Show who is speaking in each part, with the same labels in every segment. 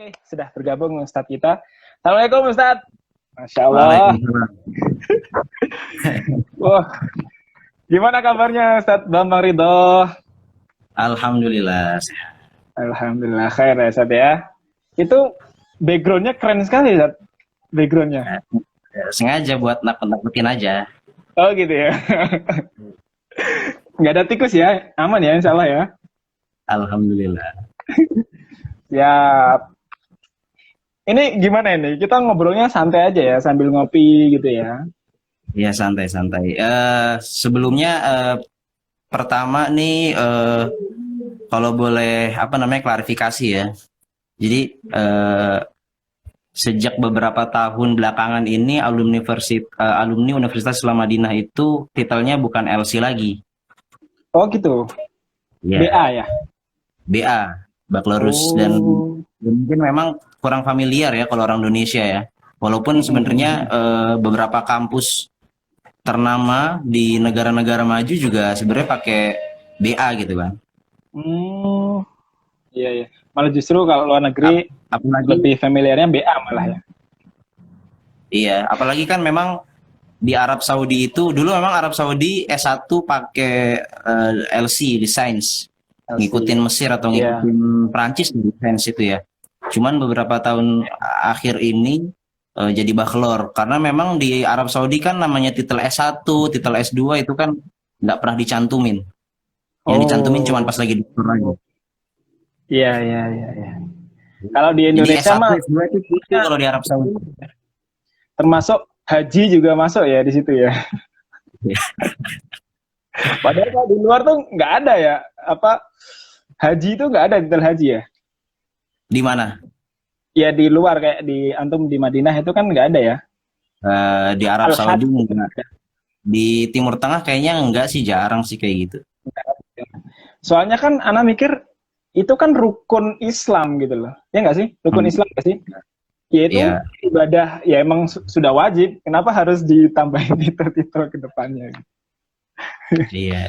Speaker 1: Oke, sudah bergabung Ustadz kita. Assalamualaikum Ustadz. Masya Allah.
Speaker 2: Waalaikumsalam.
Speaker 1: Wah, gimana kabarnya Ustadz Bambang Ridho?
Speaker 2: Alhamdulillah.
Speaker 1: Alhamdulillah khair ya Ustadz ya. Itu backgroundnya keren sekali Ustadz. Backgroundnya.
Speaker 2: Sengaja buat nakut-nakutin aja.
Speaker 1: Oh gitu ya. Nggak ada tikus ya? Aman ya insya Allah ya?
Speaker 2: Alhamdulillah.
Speaker 1: Ya. Ini gimana ini? Kita ngobrolnya santai aja ya sambil ngopi gitu ya.
Speaker 2: Ya santai-santai. Sebelumnya pertama nih kalau boleh klarifikasi ya. Jadi sejak beberapa tahun belakangan ini alumni Universitas Islam Madinah itu titelnya bukan LC lagi.
Speaker 1: Oh gitu.
Speaker 2: Ya.
Speaker 1: BA ya.
Speaker 2: BA, Baccalaureus dan mungkin memang kurang familiar ya kalau orang Indonesia ya. Walaupun sebenarnya beberapa kampus ternama di negara-negara maju juga sebenarnya pakai BA gitu kan.
Speaker 1: Iya ya. Malah justru kalau luar negeri
Speaker 2: apalagi
Speaker 1: lebih familiarnya BA malah ya.
Speaker 2: Iya, apalagi kan memang di Arab Saudi itu dulu memang Arab Saudi S1 pakai LC di Sains. Ngikutin Mesir atau ngikutin Prancis di Sains itu ya. Cuman beberapa tahun akhir ini jadi bachelor karena memang di Arab Saudi kan namanya titel S1, titel S2 itu kan nggak pernah dicantumin. Yang dicantumin cuma pas lagi dokter aja.
Speaker 1: Iya. Kalau di Indonesia mah
Speaker 2: S1, S2 itu kalau di Arab Saudi.
Speaker 1: Termasuk haji juga masuk ya di situ ya. Padahal kalau di luar tuh nggak ada ya, haji itu nggak ada titel haji ya.
Speaker 2: Di mana?
Speaker 1: Ya di luar kayak di antum di Madinah itu kan nggak ada ya.
Speaker 2: Di Arab Saudi enggak. Di Timur Tengah kayaknya enggak sih, jarang sih kayak gitu.
Speaker 1: Soalnya kan anak mikir itu kan rukun Islam gitu loh. Ya nggak sih? Rukun Islam nggak sih? Yaitu ibadah ya emang sudah wajib. Kenapa harus ditambahin titel-titel ke depannya?
Speaker 2: Iya.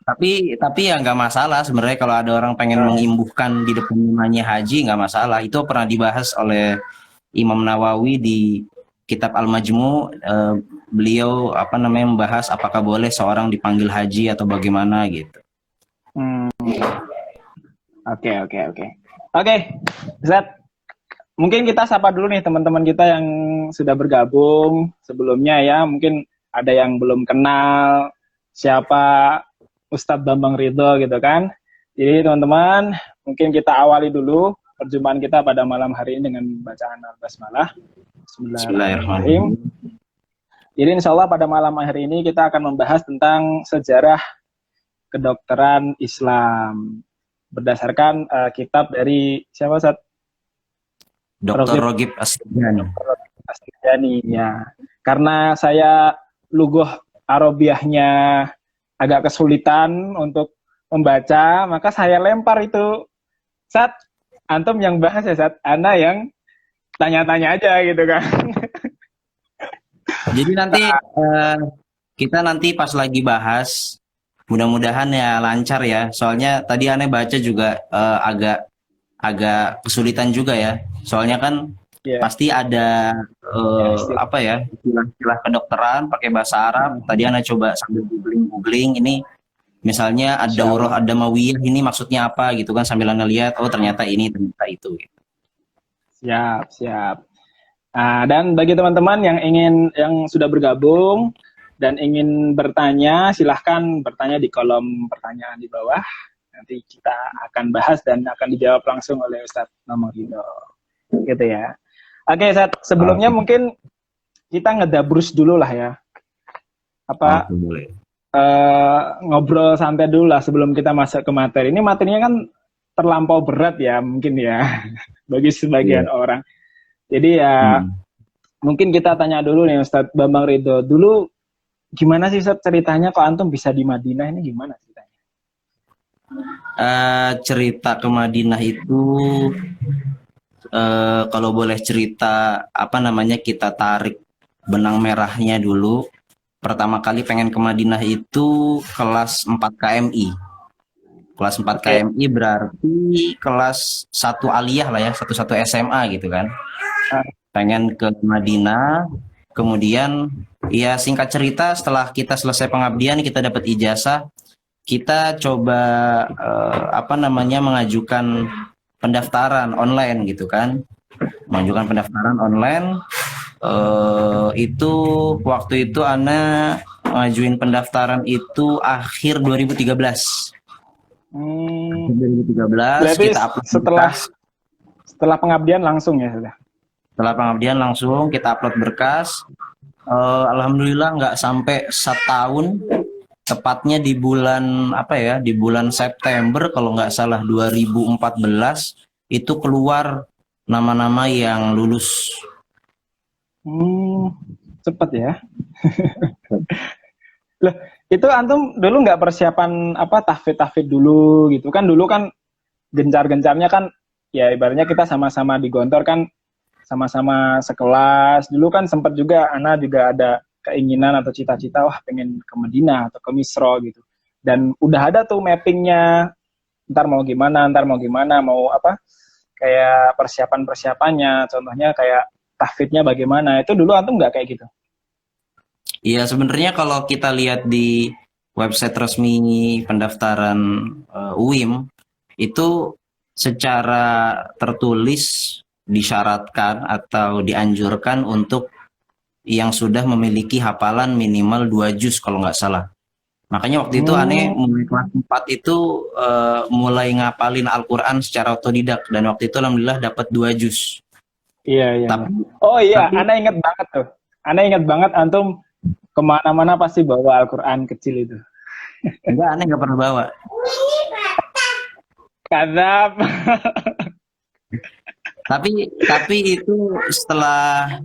Speaker 2: Tapi ya nggak masalah sebenarnya kalau ada orang pengen mengimbuhkan di depan namanya haji, nggak masalah. Itu pernah dibahas oleh Imam Nawawi di kitab Al-Majmu. Beliau membahas apakah boleh seorang dipanggil haji atau bagaimana gitu.
Speaker 1: Oke, Zat. Mungkin kita sapa dulu nih teman-teman kita yang sudah bergabung sebelumnya ya. Mungkin ada yang belum kenal siapa Ustadz Bambang Ridho gitu kan. Jadi teman-teman, mungkin kita awali dulu perjumpaan kita pada malam hari ini dengan bacaan Al-Basmalah. Bismillahirrahmanirrahim. Jadi insya Allah pada malam hari ini kita akan membahas tentang sejarah kedokteran Islam berdasarkan kitab dari siapa Ustadz?
Speaker 2: Dr. Rogib
Speaker 1: Astigani ya. Karena saya luguh Arabiahnya agak kesulitan untuk membaca, maka saya lempar itu. Sat, antum yang bahas ya Sat, ana yang tanya-tanya aja gitu kan.
Speaker 2: Jadi nanti kita nanti pas lagi bahas, mudah-mudahan ya lancar ya. Soalnya tadi aneh baca juga agak kesulitan juga ya. Soalnya kan pasti ada istilah kedokteran pakai bahasa Arab. Tadi Ana coba sambil googling ini misalnya ad-daurah ad-damawiyah ini maksudnya apa gitu kan, sambil Ana lihat ternyata ini ternyata itu gitu.
Speaker 1: Siap. Nah, dan bagi teman-teman yang sudah bergabung dan ingin bertanya, silahkan bertanya di kolom pertanyaan di bawah. Nanti kita akan bahas dan akan dijawab langsung oleh Ustadz Bambang Ridho. Gitu ya. Oke, Ustadz, sebelumnya mungkin kita ngedabrus dulu lah ya. Ngobrol santai dulu lah sebelum kita masuk ke materi. Ini materinya kan terlampau berat ya mungkin ya bagi sebagian orang. Jadi ya mungkin kita tanya dulu nih Ustadz Bambang Ridho. Dulu gimana sih Ustadz ceritanya kok antum bisa di Madinah, ini gimana ceritanya?
Speaker 2: Cerita ke Madinah itu kalau boleh cerita kita tarik benang merahnya dulu. Pertama kali pengen ke Madinah itu kelas 4 KMI. Kelas 4 KMI berarti kelas 1 aliyah lah ya, 1 SMA gitu kan. Pengen ke Madinah, kemudian ya singkat cerita setelah kita selesai pengabdian, kita dapat ijazah, kita coba mengajukan pendaftaran online gitu kan. Mengajukan pendaftaran online, itu waktu itu Ana ngajuin pendaftaran itu akhir 2013. 2013
Speaker 1: berarti
Speaker 2: kita upload
Speaker 1: setelah pengabdian langsung ya sudah.
Speaker 2: Setelah pengabdian langsung kita upload berkas. Alhamdulillah nggak sampai setahun, tepatnya di bulan di bulan September kalau nggak salah 2014 itu keluar nama-nama yang lulus.
Speaker 1: Cepat ya. Loh, itu antum dulu nggak persiapan tahfidz dulu gitu kan? Dulu kan gencar-gencarnya kan ya ibaratnya kita sama-sama di Gontor kan, sama-sama sekelas. Dulu kan sempat juga Ana juga ada keinginan atau cita-cita wah pengen ke Madinah atau ke Misro gitu. Dan udah ada tuh mappingnya, ntar mau gimana, mau kayak persiapannya, contohnya kayak tahfidznya bagaimana. Itu dulu antum nggak kayak gitu?
Speaker 2: Iya, sebenarnya kalau kita lihat di website resmi pendaftaran UIM itu secara tertulis disyaratkan atau dianjurkan untuk yang sudah memiliki hafalan minimal 2 juz kalau nggak salah. Makanya waktu itu aneh mulai kelas 4 itu mulai ngapalin Al-Quran secara otodidak, dan waktu itu alhamdulillah dapat 2 juz.
Speaker 1: Iya. Ana ingat banget tuh. Ana ingat banget antum kemana-mana pasti bawa Al-Quran kecil itu.
Speaker 2: Enggak, aneh nggak pernah bawa.
Speaker 1: Kadap.
Speaker 2: tapi itu setelah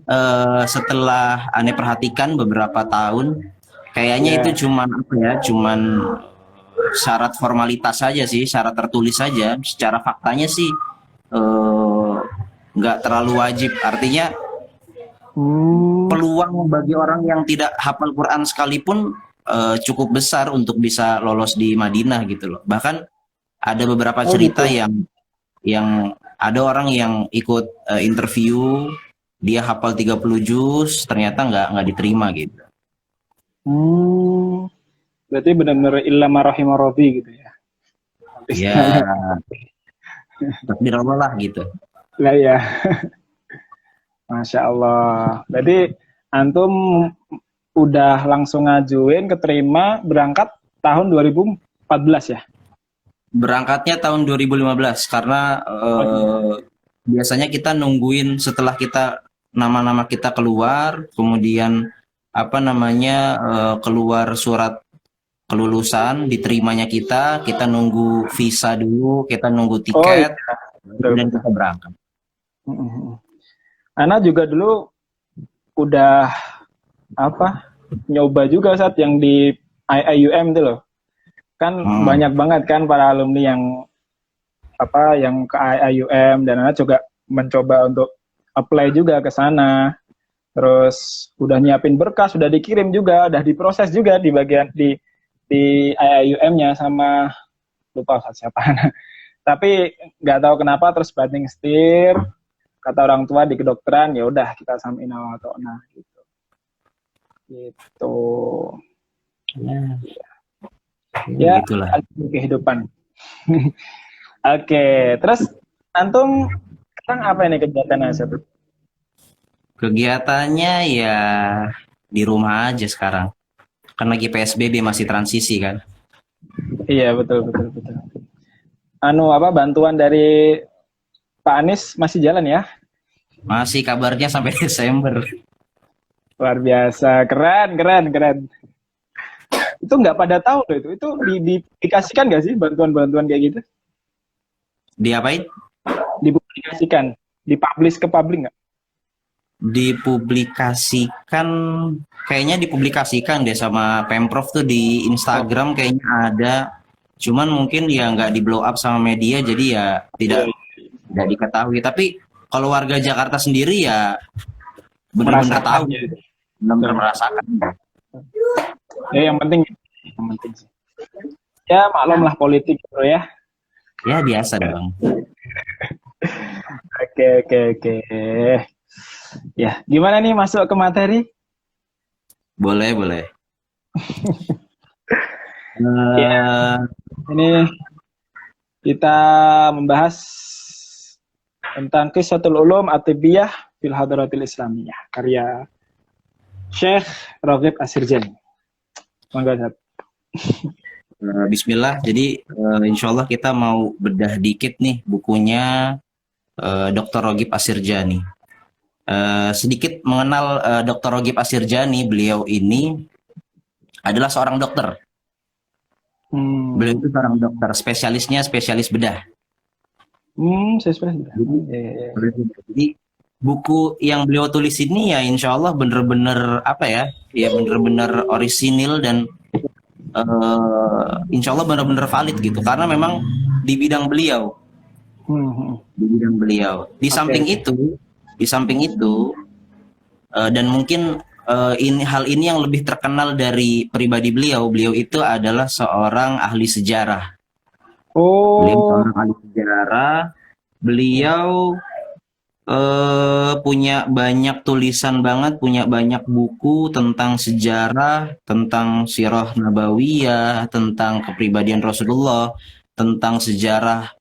Speaker 2: aneh perhatikan beberapa tahun, kayaknya itu cuman syarat formalitas saja sih, syarat tertulis saja. Secara faktanya sih nggak terlalu wajib. Artinya peluang bagi orang yang tidak hafal Quran sekalipun cukup besar untuk bisa lolos di Madinah gitu loh. Bahkan ada beberapa cerita yang ada orang yang ikut interview, dia hafal 30 juz, ternyata nggak diterima gitu.
Speaker 1: Berarti benar-benar illa ma rahimah rabbi gitu ya.
Speaker 2: Iya. Takdir Allah lah gitu.
Speaker 1: Lah ya. Masya Allah. Berarti antum udah langsung ngajuin, keterima, berangkat tahun 2014 ya?
Speaker 2: Berangkatnya tahun 2015 karena biasanya kita nungguin setelah nama-nama kita keluar, kemudian keluar surat kelulusan, diterimanya kita nunggu visa dulu, kita nunggu tiket, kemudian kita berangkat.
Speaker 1: Ana juga dulu udah nyoba juga saat yang di IIUM itu loh. Kan banyak banget kan para alumni yang ke IIUM, dan Ana juga mencoba untuk apply juga ke sana. Terus udah nyiapin berkas, sudah dikirim juga, udah diproses juga di bagian di IIUM-nya sama lupa siapa. Tapi nggak tahu kenapa terus banting setir, kata orang tua di kedokteran, ya udah kita sami'na wa ata'na gitu. Gitu. Ya, itulah kehidupan. Oke, terus antum sekarang apa ini kegiatannya, Sir?
Speaker 2: Kegiatannya ya di rumah aja sekarang. Kan lagi PSBB, masih transisi kan.
Speaker 1: Iya, betul. Bantuan dari Pak Anies masih jalan ya?
Speaker 2: Masih, kabarnya sampai Desember.
Speaker 1: Luar biasa, keren. Itu nggak pada tahu loh itu dipublikasikan nggak sih bantuan-bantuan kayak gitu?
Speaker 2: Diapain?
Speaker 1: Dipublikasikan, dipublish ke publik nggak?
Speaker 2: Dipublikasikan, kayaknya dipublikasikan deh sama Pemprov tuh di Instagram kayaknya ada. Cuman mungkin ya nggak di blow up sama media, jadi ya tidak diketahui. Tapi kalau warga Jakarta sendiri ya benar-benar tahu, benar-benar merasakan.
Speaker 1: Ya yang penting sih. Ya maklumlah politik bro ya.
Speaker 2: Ya biasa dong.
Speaker 1: Oke. Ya, gimana nih masuk ke materi?
Speaker 2: Boleh.
Speaker 1: Ya, ini kita membahas tentang Qissatul Ulum At-Tibbiyah fil Hadratil Islamiyah, karya Syekh Raghib Assirjani. Monggo, Ustaz.
Speaker 2: Bismillah. Jadi insya Allah kita mau bedah dikit nih bukunya Dr. Raghib Assirjani. Sedikit mengenal Dr. Raghib Assirjani. Beliau ini adalah seorang dokter. Beliau itu seorang dokter, spesialisnya spesialis bedah.
Speaker 1: Spesialis bedah.
Speaker 2: Jadi buku yang beliau tulis ini ya insya Allah bener-bener apa ya? Ya bener-bener orisinil dan insya Allah benar-benar valid gitu, karena memang di bidang beliau, Di samping itu, dan mungkin hal ini yang lebih terkenal dari pribadi beliau itu adalah seorang ahli sejarah. Beliau seorang ahli sejarah. Beliau punya banyak tulisan banget, punya banyak buku tentang sejarah, tentang sirah nabawiyah, tentang kepribadian Rasulullah, tentang sejarah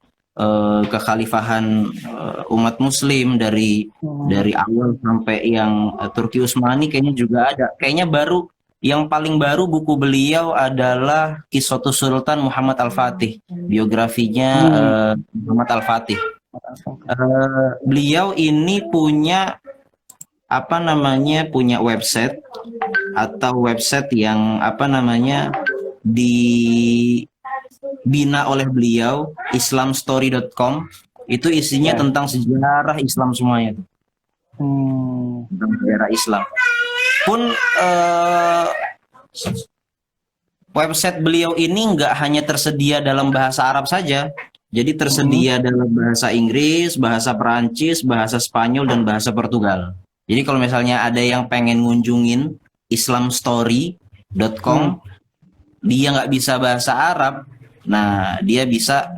Speaker 2: kekhalifahan umat muslim dari awal sampai yang Turki Utsmani kayaknya juga ada. Kayaknya yang paling baru buku beliau adalah Qissatus Sultan Muhammad Al-Fatih, biografinya Muhammad Al-Fatih. Beliau ini punya punya website yang dibina oleh beliau, islamstory.com. Itu isinya tentang sejarah Islam semuanya. Tentang sejarah Islam. Pun website beliau ini nggak hanya tersedia dalam bahasa Arab saja. Jadi tersedia dalam bahasa Inggris, bahasa Perancis, bahasa Spanyol, dan bahasa Portugal. Jadi kalau misalnya ada yang pengen ngunjungin islamstory.com, dia nggak bisa bahasa Arab, nah dia bisa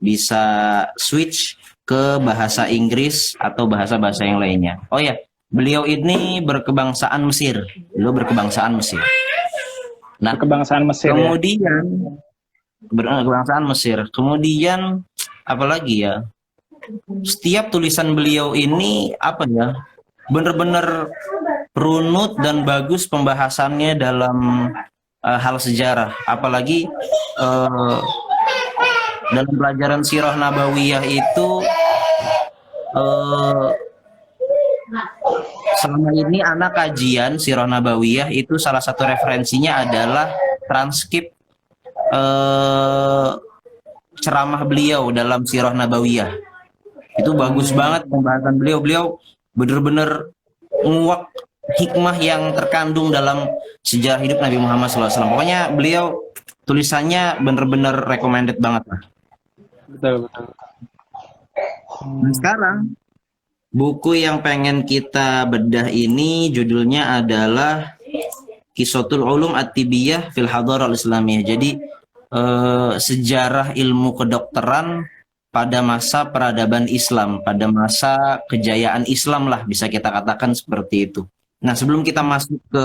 Speaker 2: bisa switch ke bahasa Inggris atau bahasa-bahasa yang lainnya. Oh ya, beliau ini berkebangsaan Mesir. Nah,
Speaker 1: berkebangsaan Mesir.
Speaker 2: Kemudian berkebangsaan Mesir. Kemudian apalagi ya? Setiap tulisan beliau ini benar-benar runut dan bagus pembahasannya dalam hal sejarah. Apalagi dalam pelajaran sirah nabawiyah itu selama ini anak kajian sirah nabawiyah itu salah satu referensinya adalah transkrip ceramah beliau dalam sirah nabawiyah. Itu bagus banget pembahasan beliau. Beliau benar-benar nguak hikmah yang terkandung dalam sejarah hidup Nabi Muhammad SAW. Pokoknya beliau tulisannya benar-benar recommended banget lah.
Speaker 1: Betul.
Speaker 2: Nah, sekarang buku yang pengen kita bedah ini judulnya adalah Qissatul Ulum At-Tibbiyah fil Hadratil Islamiyah. Jadi sejarah ilmu kedokteran pada masa peradaban Islam, pada masa kejayaan Islam lah, bisa kita katakan seperti itu. Nah, sebelum kita masuk ke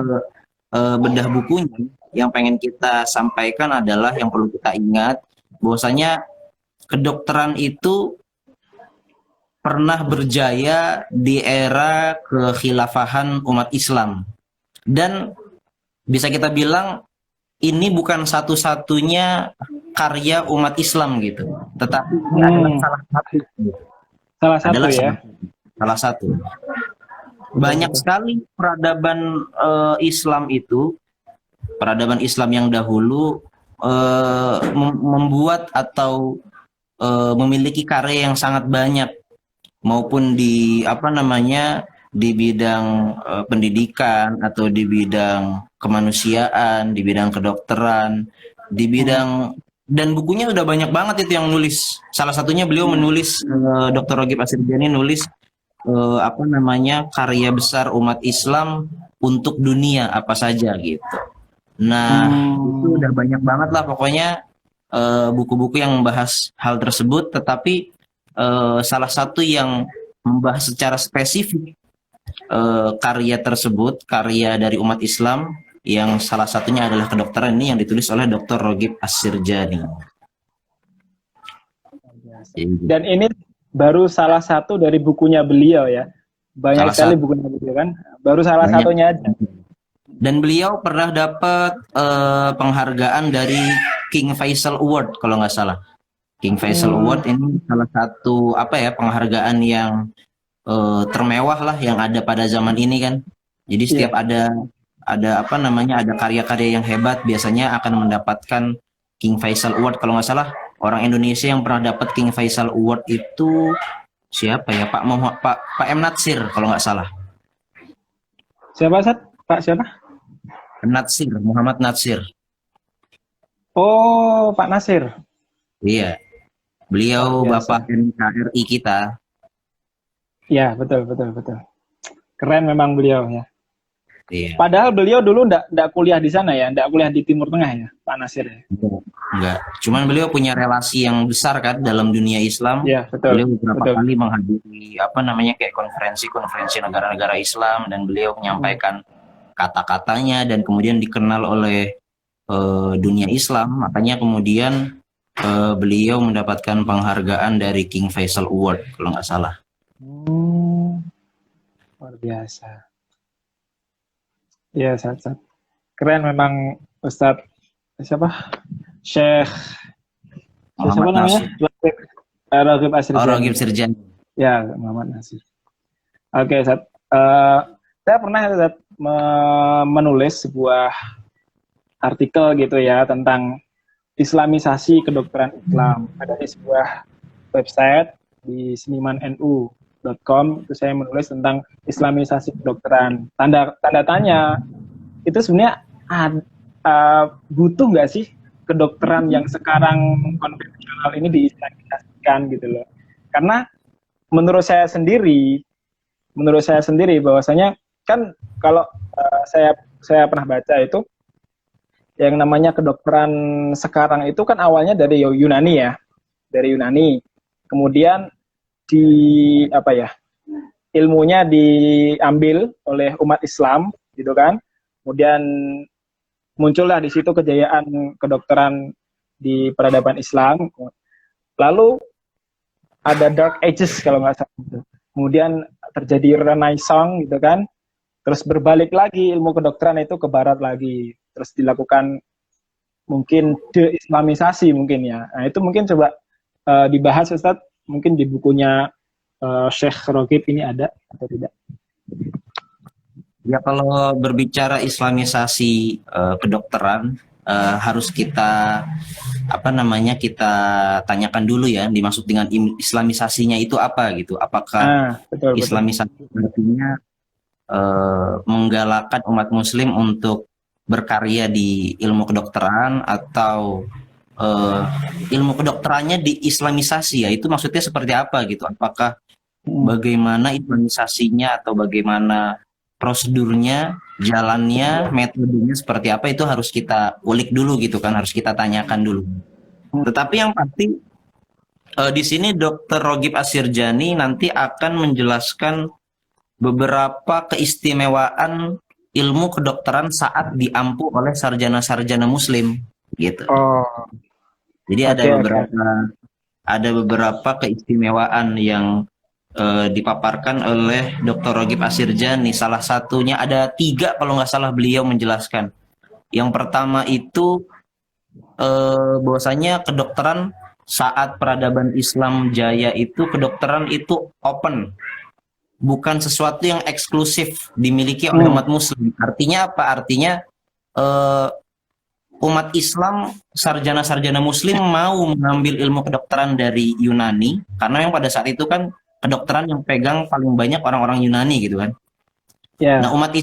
Speaker 2: bedah bukunya, yang pengen kita sampaikan adalah yang perlu kita ingat bahwasanya kedokteran itu pernah berjaya di era kekhilafahan umat Islam, dan bisa kita bilang ini bukan satu-satunya karya umat Islam gitu, tetapi ini adalah salah satu. Banyak sekali peradaban Islam itu, peradaban Islam yang dahulu membuat atau memiliki karya yang sangat banyak, maupun di di bidang pendidikan atau di bidang kemanusiaan, di bidang kedokteran, di bidang, dan bukunya udah banyak banget itu yang nulis. Salah satunya beliau menulis, Dr. Raghib Assirjani nulis karya besar umat Islam untuk dunia apa saja gitu. Nah, itu udah banyak banget lah pokoknya buku-buku yang membahas hal tersebut, tetapi salah satu yang membahas secara spesifik karya tersebut, karya dari umat Islam, yang salah satunya adalah kedokteran ini yang ditulis oleh Dr. Ragib Assirjani.
Speaker 1: Dan ini baru salah satu dari bukunya beliau ya. Banyak sekali bukunya beliau kan. Baru salah satunya aja.
Speaker 2: Dan beliau pernah dapat penghargaan dari King Faisal Award kalau nggak salah. King Faisal Award ini salah satu penghargaan yang termewah lah yang ada pada zaman ini kan. Jadi setiap ada karya-karya yang hebat biasanya akan mendapatkan King Faisal Award. Kalau nggak salah orang Indonesia yang pernah dapat King Faisal Award itu siapa ya? Pak M Natsir kalau nggak salah.
Speaker 1: Siapa Sat? Pak siapa?
Speaker 2: Natsir, Muhammad Natsir.
Speaker 1: Oh, Pak Nasir.
Speaker 2: Iya. Beliau Bapak NKRI kita.
Speaker 1: Ya, betul. Keren memang beliau ya.
Speaker 2: Iya.
Speaker 1: Padahal beliau dulu ndak kuliah di sana ya, ndak kuliah di Timur Tengah ya, Pak Nasir ya.
Speaker 2: Enggak. Cuman beliau punya relasi yang besar kan dalam dunia Islam.
Speaker 1: Iya, betul.
Speaker 2: Beliau beberapa kali menghadiri kayak konferensi negara-negara Islam, dan beliau menyampaikan kata-katanya dan kemudian dikenal oleh dunia Islam. Makanya kemudian beliau mendapatkan penghargaan dari King Faisal Award kalau nggak salah.
Speaker 1: Luar biasa. Iya, Sat. Keren memang Ustadz siapa? Syekh siapa namanya? Ragib Assirjani.
Speaker 2: Ragib Assirjani.
Speaker 1: Ya, Muhammad Nasir. Oke, Sat. Saya pernah Sat, menulis sebuah artikel gitu ya tentang Islamisasi kedokteran Islam. Ada di sebuah website di senimanu.com itu saya menulis tentang Islamisasi kedokteran. Tanda tanya itu sebenarnya butuh nggak sih kedokteran yang sekarang konvensional ini diislamisasikan gitu loh? Karena menurut saya sendiri bahwasanya kan kalau saya pernah baca itu yang namanya kedokteran sekarang itu kan awalnya dari Yunani ya, dari Yunani. Kemudian ilmunya diambil oleh umat Islam gitu kan. Kemudian muncullah di situ kejayaan kedokteran di peradaban Islam. Lalu ada Dark Ages kalau nggak salah. Kemudian terjadi Renaissance gitu kan. Terus berbalik lagi ilmu kedokteran itu ke barat lagi. Terus dilakukan mungkin de-islamisasi mungkin ya. Nah itu mungkin coba dibahas Ustadz, mungkin di bukunya Syekh Ragib ini ada atau tidak?
Speaker 2: Ya, kalau berbicara islamisasi kedokteran harus kita kita tanyakan dulu ya, dimaksud dengan islamisasinya itu apa gitu. Apakah betul. Islamisasi artinya menggalakkan umat muslim untuk berkarya di ilmu kedokteran, atau ilmu kedokterannya diislamisasi ya, itu maksudnya seperti apa gitu? Apakah bagaimana islamisasinya atau bagaimana prosedurnya, jalannya, metodenya seperti apa, itu harus kita ulik dulu gitu kan, harus kita tanyakan dulu. Tetapi yang pasti di sini Dr. Ragib Assirjani nanti akan menjelaskan beberapa keistimewaan ilmu kedokteran saat diampu oleh sarjana-sarjana muslim gitu. Jadi ada beberapa keistimewaan yang dipaparkan oleh Dr. Ragib Assirjani. Salah satunya ada 3 kalau nggak salah beliau menjelaskan. Yang pertama itu bahwasanya kedokteran saat peradaban Islam jaya itu, kedokteran itu open, bukan sesuatu yang eksklusif dimiliki oleh umat muslim. Artinya apa? Artinya umat Islam, sarjana-sarjana muslim mau mengambil ilmu kedokteran dari Yunani, karena yang pada saat itu kan kedokteran yang pegang paling banyak orang-orang Yunani gitu kan. Nah umat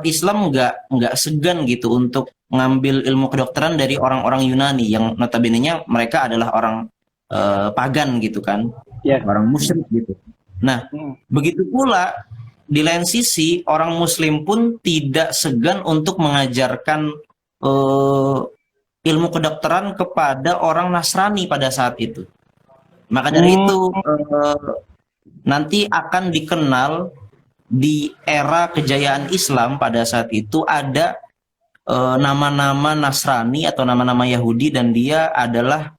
Speaker 2: Islam nggak segan gitu untuk ngambil ilmu kedokteran dari orang-orang Yunani yang notabene-nya mereka adalah orang pagan gitu kan, orang musyrik gitu. Nah begitu pula di lain sisi orang muslim pun tidak segan untuk mengajarkan eh, ilmu kedokteran kepada orang Nasrani pada saat itu. Maka dari itu nanti akan dikenal di era kejayaan Islam pada saat itu ada nama-nama Nasrani atau nama-nama Yahudi dan dia adalah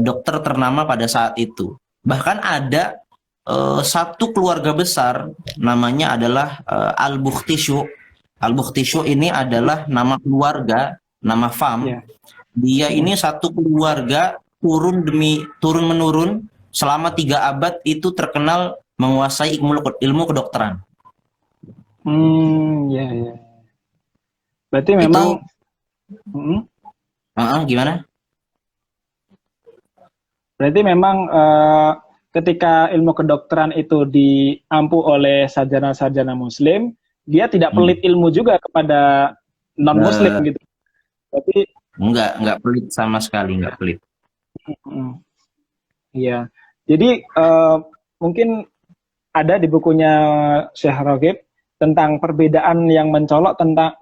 Speaker 2: dokter ternama pada saat itu. Bahkan ada satu keluarga besar namanya adalah Al-Bukhtishu. Al-Bukhtishu ini adalah nama keluarga, nama fam.
Speaker 1: Ya.
Speaker 2: Dia ini satu keluarga turun menurun selama 3 abad itu terkenal menguasai ilmu kedokteran.
Speaker 1: Ya, ya. Berarti memang
Speaker 2: gimana?
Speaker 1: Berarti memang ketika ilmu kedokteran itu diampu oleh sarjana-sarjana Muslim, dia tidak pelit ilmu juga kepada non-Muslim gitu. Berarti
Speaker 2: enggak pelit sama sekali, enggak pelit.
Speaker 1: Iya. Jadi mungkin ada di bukunya Syekh Raghib tentang perbedaan yang mencolok tentang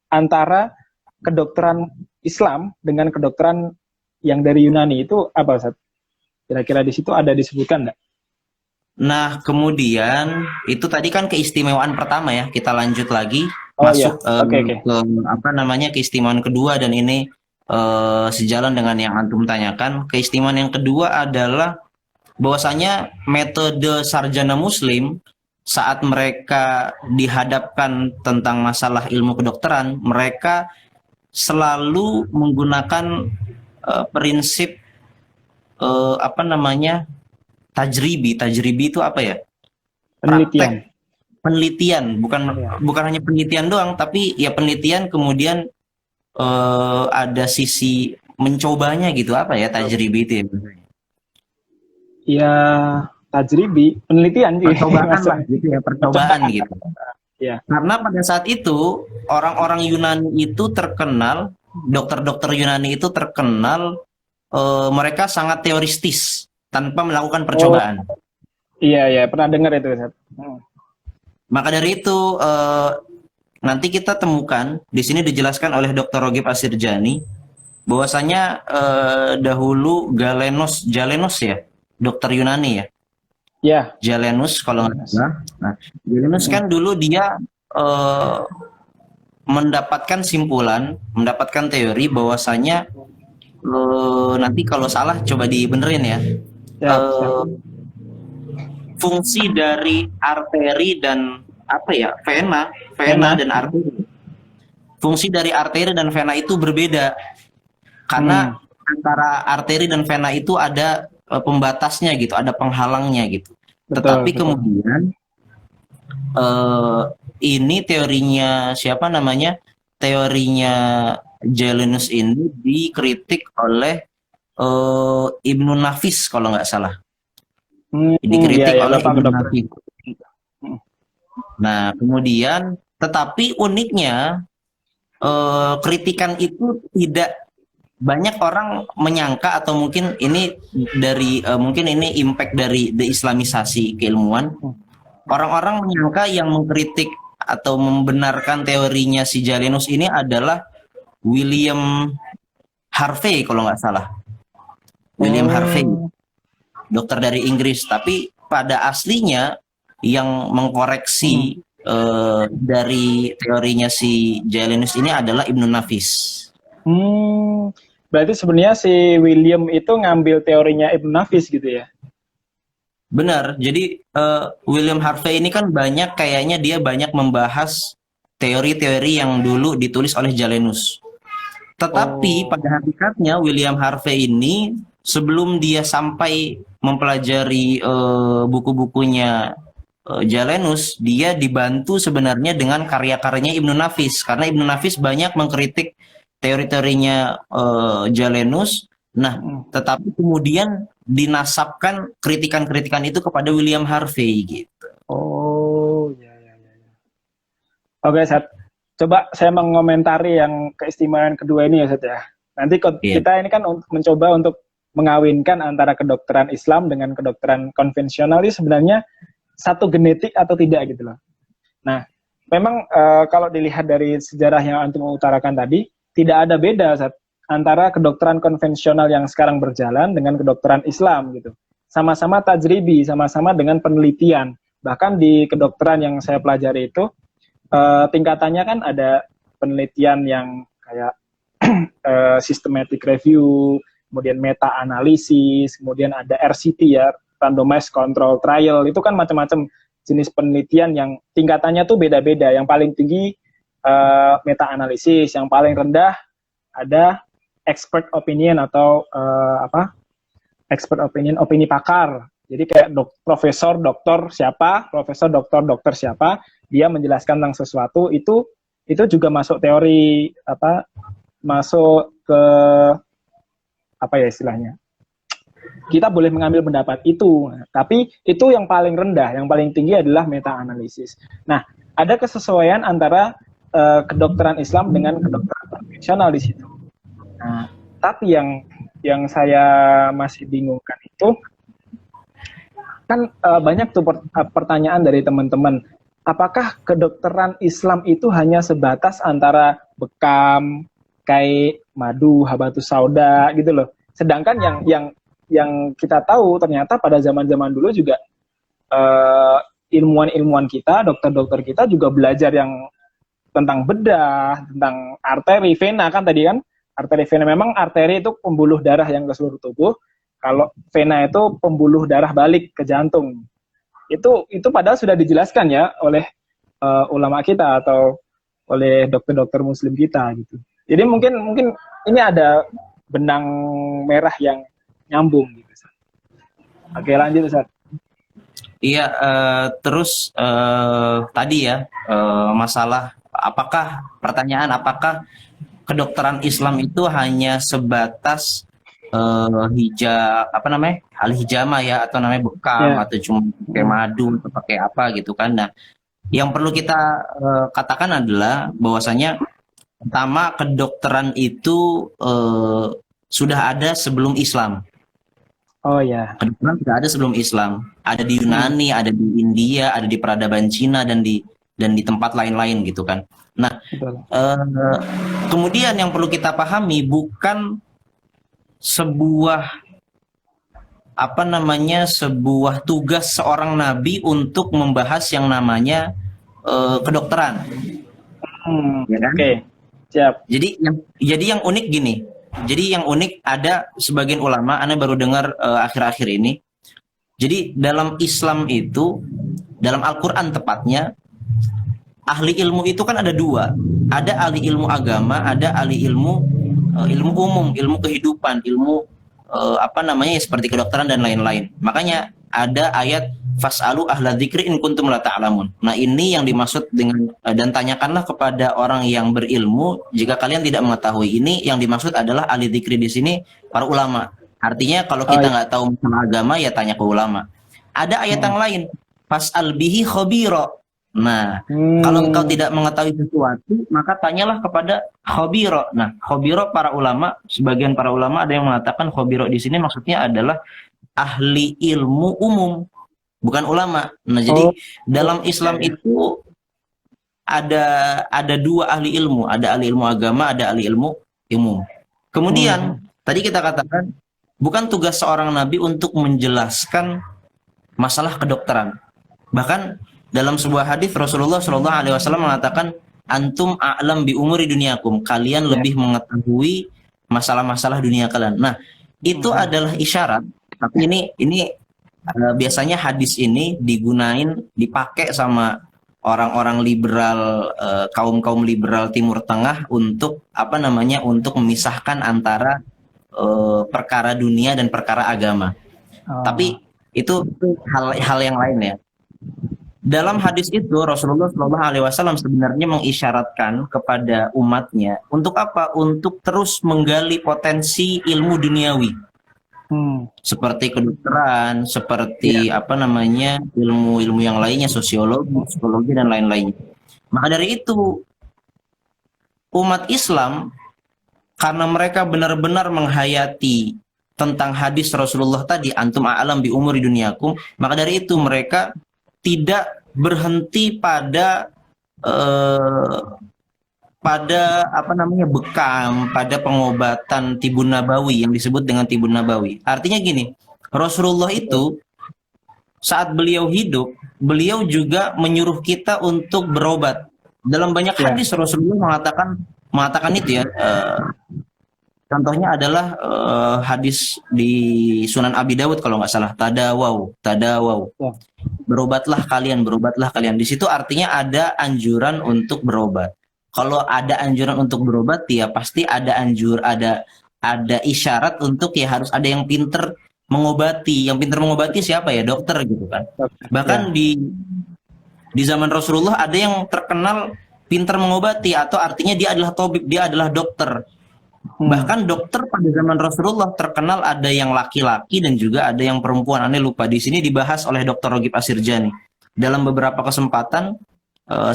Speaker 1: antara kedokteran Islam dengan kedokteran yang dari Yunani itu apa, Ustaz? Kira-kira di situ ada disebutkan nggak?
Speaker 2: Nah, kemudian itu tadi kan keistimewaan pertama ya. Kita lanjut lagi masuk ke keistimewaan kedua dan ini sejalan dengan yang antum tanyakan. Keistimewaan yang kedua adalah bahwasanya metode sarjana Muslim saat mereka dihadapkan tentang masalah ilmu kedokteran, mereka selalu menggunakan prinsip tajribi. Tajribi itu apa ya? Penelitian, bukan hanya penelitian doang, tapi ya penelitian kemudian ada sisi mencobanya gitu, apa ya tajribi itu ya?
Speaker 1: Ya, tajribi, penelitian
Speaker 2: percobaan lah gitu ya, percobaan gitu.
Speaker 1: Ya.
Speaker 2: Karena pada saat itu orang-orang Yunani itu terkenal, dokter-dokter Yunani itu terkenal mereka sangat teoristis tanpa melakukan percobaan.
Speaker 1: Iya, pernah dengar itu.
Speaker 2: Maka dari itu nanti kita temukan di sini dijelaskan oleh Dr. Raghib Ashirjani bahwasanya dahulu Galenos ya, dokter Yunani ya.
Speaker 1: Ya.
Speaker 2: Galenus kalau nggak salah. Nah, Galenus kan dulu dia mendapatkan teori bahwasanya nanti kalau salah coba dibenerin ya. Fungsi dari arteri dan vena dan arteri. Fungsi dari arteri dan vena itu berbeda. Karena antara arteri dan vena itu ada pembatasnya gitu, ada penghalangnya gitu. Tetapi kemudian ini teorinya teorinya Galenus ini dikritik oleh Ibnu Nafis kalau nggak salah. Dikritik oleh Ibnu Nafis. Nah, kemudian tetapi uniknya kritikan itu tidak banyak orang menyangka atau mungkin ini dari mungkin ini impact dari deislamisasi keilmuan. Orang-orang menyangka yang mengkritik atau membenarkan teorinya si Galenus ini adalah William Harvey kalau nggak salah. William Harvey, dokter dari Inggris. Tapi pada aslinya yang mengkoreksi dari teorinya si Galenus ini adalah Ibnu Nafis.
Speaker 1: Berarti sebenarnya si William itu ngambil teorinya Ibnu Nafis gitu ya?
Speaker 2: Benar. Jadi William Harvey ini kan kayaknya dia banyak membahas teori-teori yang dulu ditulis oleh Galenus. Tetapi pada hakikatnya William Harvey ini sebelum dia sampai mempelajari buku-bukunya Galenus, dia dibantu sebenarnya dengan karya-karyanya Ibnu Nafis karena Ibnu Nafis banyak mengkritik teori-teorinya Galenus. Nah, tetapi kemudian dinasabkan kritikan-kritikan itu kepada William Harvey gitu.
Speaker 1: Ya. Oke, Sat. Coba saya mengomentari yang keistimewaan kedua ini ya, Sat ya. Nanti kita ini kan mencoba untuk mengawinkan antara kedokteran Islam dengan kedokteran konvensional ini sebenarnya satu genetik atau tidak gitu loh. Nah, memang kalau dilihat dari sejarah yang antum utarakan tadi, tidak ada beda antara kedokteran konvensional yang sekarang berjalan dengan kedokteran Islam gitu. Sama-sama tajribi, sama-sama dengan penelitian. Bahkan di kedokteran yang saya pelajari itu tingkatannya kan ada penelitian yang kayak systematic review, kemudian meta analisis, kemudian ada RCT ya, randomized control trial, itu kan macam-macam jenis penelitian yang tingkatannya tuh beda-beda. Yang paling tinggi meta analisis, yang paling rendah ada expert opinion atau expert opinion, opini pakar. Jadi kayak profesor, dokter siapa, dia menjelaskan tentang sesuatu, itu juga masuk teori masuk ke istilahnya. Kita boleh mengambil pendapat itu, tapi itu yang paling rendah, yang paling tinggi adalah meta analisis. Nah, ada kesesuaian antara kedokteran Islam dengan kedokteran konvensional di situ. Nah, tapi yang saya masih bingungkan itu kan banyak tuh pertanyaan dari teman-teman. Apakah kedokteran Islam itu hanya sebatas antara bekam, kai, madu, habatus sauda gitu loh. Sedangkan yang kita tahu ternyata pada zaman-zaman dulu juga ilmuwan-ilmuwan kita, dokter-dokter kita juga belajar yang tentang bedah, tentang arteri, vena kan tadi kan. Arteri, vena, memang arteri itu pembuluh darah yang ke seluruh tubuh. Kalau vena itu pembuluh darah balik ke jantung. Itu padahal sudah dijelaskan ya oleh ulama kita atau oleh dokter-dokter muslim kita gitu. Jadi mungkin ini ada benang merah yang nyambung gitu. Oke, lanjut Ustaz.
Speaker 2: Iya, terus tadi ya masalah pertanyaan apakah kedokteran Islam itu hanya sebatas hijama ya, atau namanya bekam, atau cuma pakai madu atau pakai apa gitu kan. Nah, yang perlu kita katakan adalah bahwasanya pertama, kedokteran itu sudah ada sebelum Islam.
Speaker 1: Oh ya.
Speaker 2: Kedokteran sudah ada sebelum Islam. Ada di Yunani, ada di India, ada di peradaban Cina dan di tempat lain-lain gitu kan. Nah, kemudian yang perlu kita pahami bukan sebuah sebuah tugas seorang nabi untuk membahas yang namanya kedokteran.
Speaker 1: Ya kan? Oke. Siap.
Speaker 2: Jadi yang unik gini. Jadi yang unik, ada sebagian ulama, Anda baru dengar akhir-akhir ini. Jadi dalam Islam itu, dalam Al-Quran tepatnya, ahli ilmu itu kan ada dua. Ada ahli ilmu agama, ada ahli ilmu umum, ilmu kehidupan, ilmu seperti kedokteran dan lain-lain. Makanya ada ayat fas'alu ahla dzikri in kuntum la ta'lamun. Nah, ini yang dimaksud dengan dan tanyakanlah kepada orang yang berilmu jika kalian tidak mengetahui. Ini yang dimaksud adalah ahli dzikri di sini para ulama. Artinya kalau kita nggak tahu masalah agama ya tanya ke ulama. Ada ayat yang lain, fas'al bihi khabira. Nah, kalau engkau tidak mengetahui sesuatu, maka tanyalah kepada khabira. Nah, khabira para ulama, sebagian para ulama ada yang mengatakan khabira di sini maksudnya adalah ahli ilmu umum, bukan ulama. Nah, jadi dalam Islam itu ada dua ahli ilmu, ada ahli ilmu agama, ada ahli ilmu umum. Kemudian tadi kita katakan bukan tugas seorang nabi untuk menjelaskan masalah kedokteran. Bahkan dalam sebuah hadis Rasulullah SAW mengatakan antum a'lam bi umuri dunyakum, kalian lebih mengetahui masalah-masalah dunia kalian. Nah, itu adalah isyarat. Tapi ini biasanya hadis ini dipakai sama orang-orang liberal, kaum liberal Timur Tengah untuk untuk memisahkan antara perkara dunia dan perkara agama. Tapi itu hal yang lain ya. Dalam hadis itu Rasulullah SAW sebenarnya mengisyaratkan kepada umatnya untuk apa? Untuk terus menggali potensi ilmu duniawi. Seperti kedokteran, seperti ilmu-ilmu yang lainnya, sosiologi, psikologi dan lain-lainnya. Maka dari itu umat Islam, karena mereka benar-benar menghayati tentang hadis Rasulullah tadi, antum a'lam bi umuri dunyakum, maka dari itu mereka tidak berhenti pada pada apa namanya bekam, pada pengobatan tibun nabawi yang disebut dengan tibun nabawi. Artinya gini, Rasulullah itu saat beliau hidup, beliau juga menyuruh kita untuk berobat. Dalam banyak hadis Rasulullah mengatakan itu ya. Contohnya adalah hadis di Sunan Abi Dawud kalau nggak salah, tadawau. Berobatlah kalian. Di situ artinya ada anjuran untuk berobat. Kalau ada anjuran untuk berobat, ya pasti ada ada isyarat untuk ya harus ada yang pinter mengobati. Yang pinter mengobati siapa ya? Dokter gitu kan. Bahkan di zaman Rasulullah ada yang terkenal pinter mengobati, atau artinya dia adalah tabib, dia adalah dokter. Bahkan dokter pada zaman Rasulullah terkenal ada yang laki-laki dan juga ada yang perempuan. Aneh lupa, di sini dibahas oleh Dr. Ragib Asirjani. Dalam beberapa kesempatan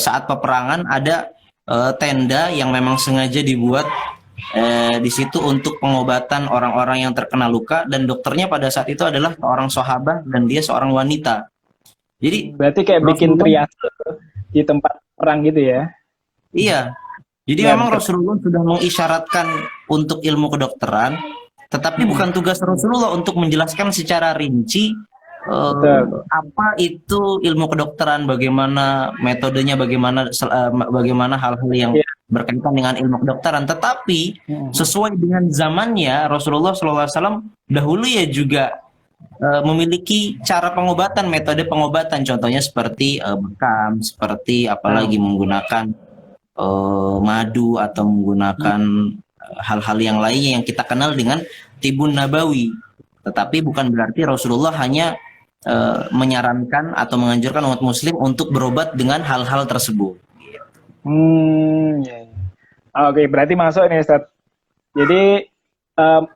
Speaker 2: saat peperangan ada tenda yang memang sengaja dibuat di situ untuk pengobatan orang-orang yang terkena luka, dan dokternya pada saat itu adalah seorang sahabat dan dia seorang wanita. Jadi
Speaker 1: berarti kayak bikin triase di tempat perang gitu ya?
Speaker 2: Iya. Jadi memang Rasulullah sudah mengisyaratkan untuk ilmu kedokteran, tetapi bukan tugas Rasulullah untuk menjelaskan secara rinci apa itu ilmu kedokteran, bagaimana metodenya, bagaimana hal-hal yang berkaitan dengan ilmu kedokteran. Tetapi sesuai dengan zamannya, Rasulullah SAW dahulu ya juga memiliki cara pengobatan, metode pengobatan, contohnya seperti bekam, seperti apalagi menggunakan madu atau menggunakan hal-hal yang lainnya yang kita kenal dengan tibun nabawi. Tetapi bukan berarti Rasulullah hanya menyarankan atau menganjurkan umat muslim untuk berobat dengan hal-hal tersebut.
Speaker 1: Oke, berarti masuk ini Ustaz. Jadi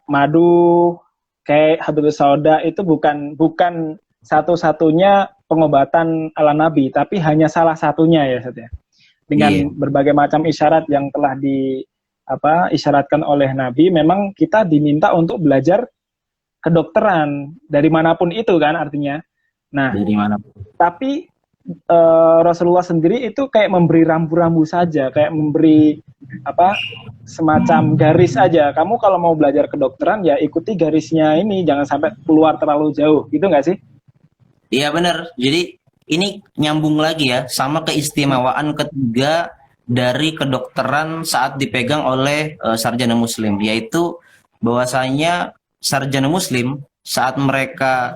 Speaker 1: madu kayak habatus sauda itu bukan satu-satunya pengobatan ala Nabi, tapi hanya salah satunya ya Ustaz ya. Dengan berbagai macam isyarat yang telah isyaratkan oleh Nabi, memang kita diminta untuk belajar kedokteran dari manapun itu kan artinya. Nah, dari manapun. Tapi Rasulullah sendiri itu kayak memberi rambu-rambu saja, kayak memberi semacam garis aja. Kamu kalau mau belajar kedokteran ya ikuti garisnya ini, jangan sampai keluar terlalu jauh, gitu nggak sih?
Speaker 2: Iya benar. Jadi ini nyambung lagi ya sama keistimewaan ketiga dari kedokteran saat dipegang oleh sarjana muslim, yaitu bahwasanya sarjana muslim saat mereka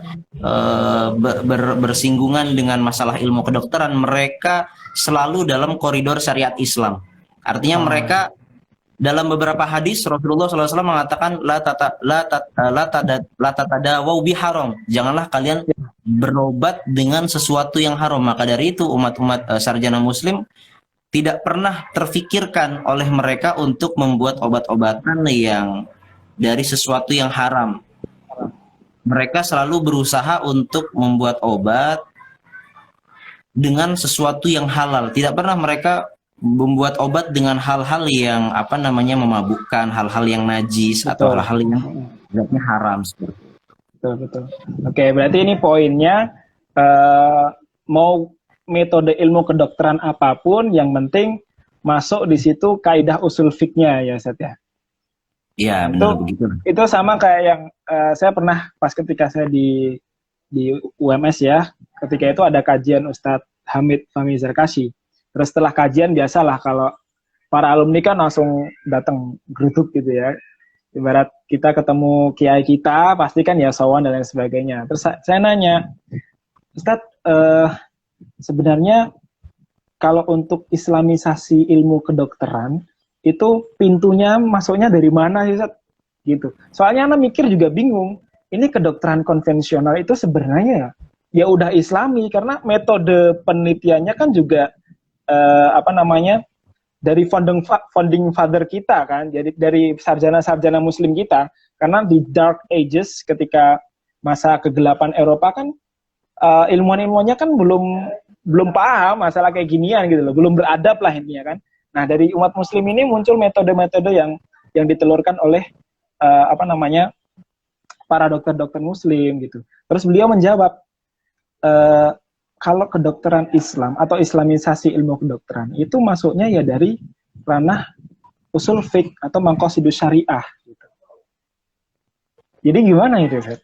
Speaker 2: bersinggungan dengan masalah ilmu kedokteran, mereka selalu dalam koridor syariat Islam. Artinya mereka dalam beberapa hadis Rasulullah SAW mengatakan la tatadawu biharam, janganlah kalian berobat dengan sesuatu yang haram. Maka dari itu umat-umat sarjana muslim tidak pernah terfikirkan oleh mereka untuk membuat obat-obatan yang dari sesuatu yang haram. Mereka selalu berusaha untuk membuat obat dengan sesuatu yang halal. Tidak pernah mereka membuat obat dengan hal-hal yang memabukkan, hal-hal yang najis. Betul. Atau hal-hal yang zatnya haram seperti itu.
Speaker 1: Betul. Oke, berarti ini poinnya mau metode ilmu kedokteran apapun, yang penting masuk di situ kaidah usul fiknya ya Ustaz ya.
Speaker 2: Iya, benar begitu.
Speaker 1: Itu sama kayak yang saya pernah pas ketika saya di UMS ya, ketika itu ada kajian Ustadz Hamid Fahmi Zarkashi. Terus setelah kajian biasalah kalau para alumni kan langsung datang geruduk gitu ya. Ibarat kita ketemu kiai kita, pasti kan ya sowan dan lain sebagainya. Terus saya nanya, Ustadz, sebenarnya kalau untuk islamisasi ilmu kedokteran, itu pintunya masuknya dari mana sih Ustadz? Gitu. Soalnya anak mikir juga bingung, ini kedokteran konvensional itu sebenarnya ya udah islami, karena metode penelitiannya kan juga dari founding father kita kan, jadi dari sarjana-sarjana muslim kita, karena di dark ages ketika masa kegelapan Eropa kan ilmuwan-ilmuwannya kan belum paham masalah kayak ginian gitu loh, belum beradab lah intinya kan. Nah, dari umat muslim ini muncul metode-metode yang ditelurkan oleh para dokter-dokter muslim gitu. Terus beliau menjawab, kalau kedokteran Islam atau islamisasi ilmu kedokteran itu masuknya ya dari ranah usul fiqh atau maqasidus syariah gitu. Jadi gimana itu, Fet?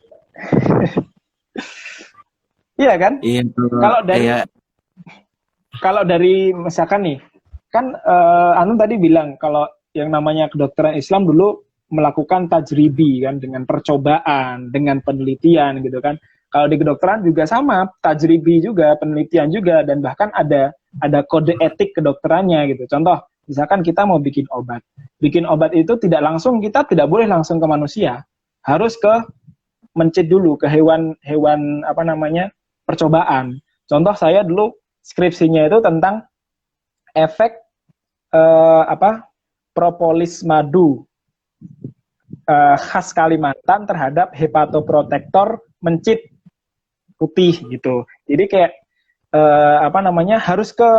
Speaker 1: Iya kan?
Speaker 2: Iya.
Speaker 1: Kalau dari
Speaker 2: Iya.
Speaker 1: kalau dari misalkan nih, kan Anu tadi bilang kalau yang namanya kedokteran Islam dulu melakukan tajribi kan, dengan percobaan, dengan penelitian gitu kan. Kalau di kedokteran juga sama, tajribi juga, penelitian juga, dan bahkan ada kode etik kedokterannya gitu. Contoh, misalkan kita mau bikin obat. Bikin obat itu tidak langsung, kita tidak boleh langsung ke manusia. Harus mencit dulu ke hewan apa namanya, percobaan. Contoh saya dulu skripsinya itu tentang efek propolis madu khas Kalimantan terhadap hepatoprotektor mencit putih gitu. Jadi kayak harus ke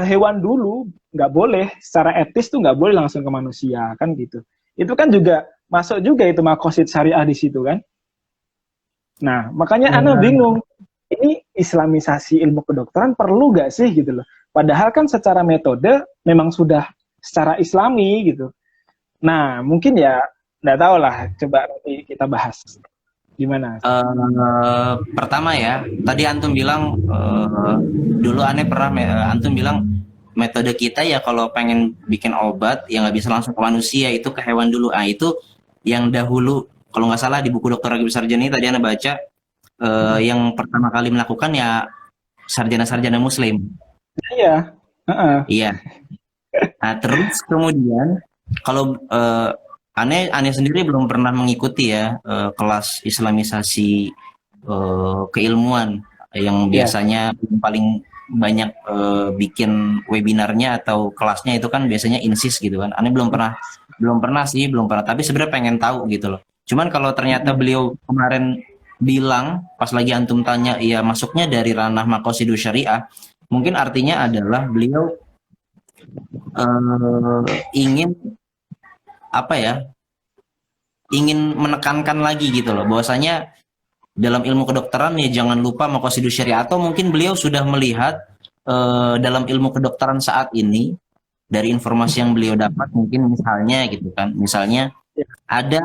Speaker 1: hewan dulu, nggak boleh secara etis tuh nggak boleh langsung ke manusia kan gitu. Itu kan juga masuk juga itu maqasid syariah di situ kan. Nah makanya Ana bingung, ini islamisasi ilmu kedokteran perlu nggak sih gitu loh. Padahal kan secara metode memang sudah secara islami gitu. Nah mungkin ya nggak tahu lah, coba nanti kita bahas. Gimana?
Speaker 2: Pertama ya, tadi Antum bilang dulu Antum bilang metode kita ya kalau pengen bikin obat ya nggak bisa langsung ke manusia, itu ke hewan dulu. Itu yang dahulu kalau nggak salah di buku Dokter Ragib Sarjani tadi Anda baca, yang pertama kali melakukan ya sarjana-sarjana Muslim.
Speaker 1: Iya.
Speaker 2: Iya. Nah terus kemudian kalau Aneh sendiri belum pernah mengikuti ya kelas islamisasi keilmuan yang biasanya paling banyak bikin webinarnya atau kelasnya itu kan biasanya INSIS gitu kan. Aneh belum pernah tapi sebenarnya pengen tahu gitu loh. Cuman kalau ternyata beliau kemarin bilang pas lagi Antum tanya ya masuknya dari ranah maqasidus syariah, mungkin artinya adalah beliau ingin ingin menekankan lagi gitu loh bahwasanya dalam ilmu kedokteran ya jangan lupa maqasidus syariah, atau mungkin beliau sudah melihat dalam ilmu kedokteran saat ini dari informasi yang beliau dapat mungkin misalnya ada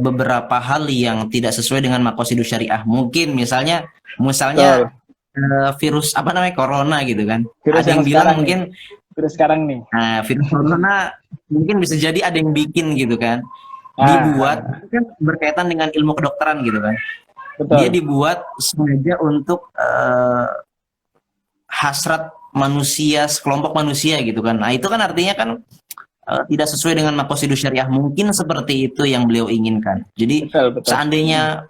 Speaker 2: beberapa hal yang tidak sesuai dengan maqasidus syariah, mungkin misalnya virus corona gitu kan,
Speaker 1: virus
Speaker 2: ada yang bilang mungkin
Speaker 1: virus sekarang nih.
Speaker 2: Nah, virus corona mungkin bisa jadi ada yang bikin gitu kan. Dibuat kan berkaitan dengan ilmu kedokteran gitu kan. Betul. Dia dibuat sengaja untuk hasrat manusia, sekelompok manusia gitu kan. Nah, itu kan artinya kan tidak sesuai dengan maqasidus syariah. Mungkin seperti itu yang beliau inginkan. Jadi betul. Seandainya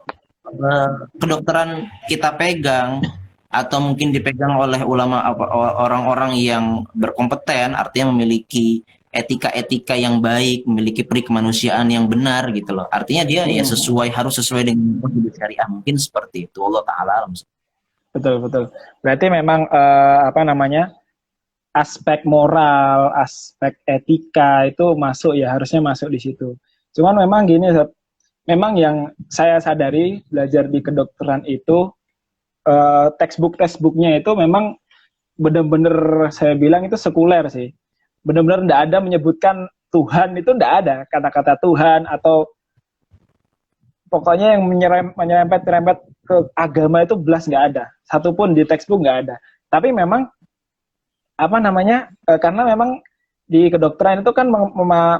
Speaker 2: kedokteran kita pegang atau mungkin dipegang oleh ulama orang-orang yang berkompeten, artinya memiliki etika-etika yang baik, memiliki peri kemanusiaan yang benar gitu loh. Artinya dia ya harus sesuai dengan maqasidus syariah, mungkin seperti itu. Allah taala alam.
Speaker 1: Betul. Berarti memang aspek moral, aspek etika itu masuk ya, harusnya masuk di situ. Cuman memang gini, memang yang saya sadari belajar di kedokteran itu textbooknya itu memang benar-benar saya bilang itu sekuler sih. Benar-benar tidak ada menyebutkan Tuhan, itu tidak ada kata-kata Tuhan atau pokoknya yang menyerempet ke agama itu belas nggak ada, satupun di textbook nggak ada. Tapi memang karena memang di kedokteran itu kan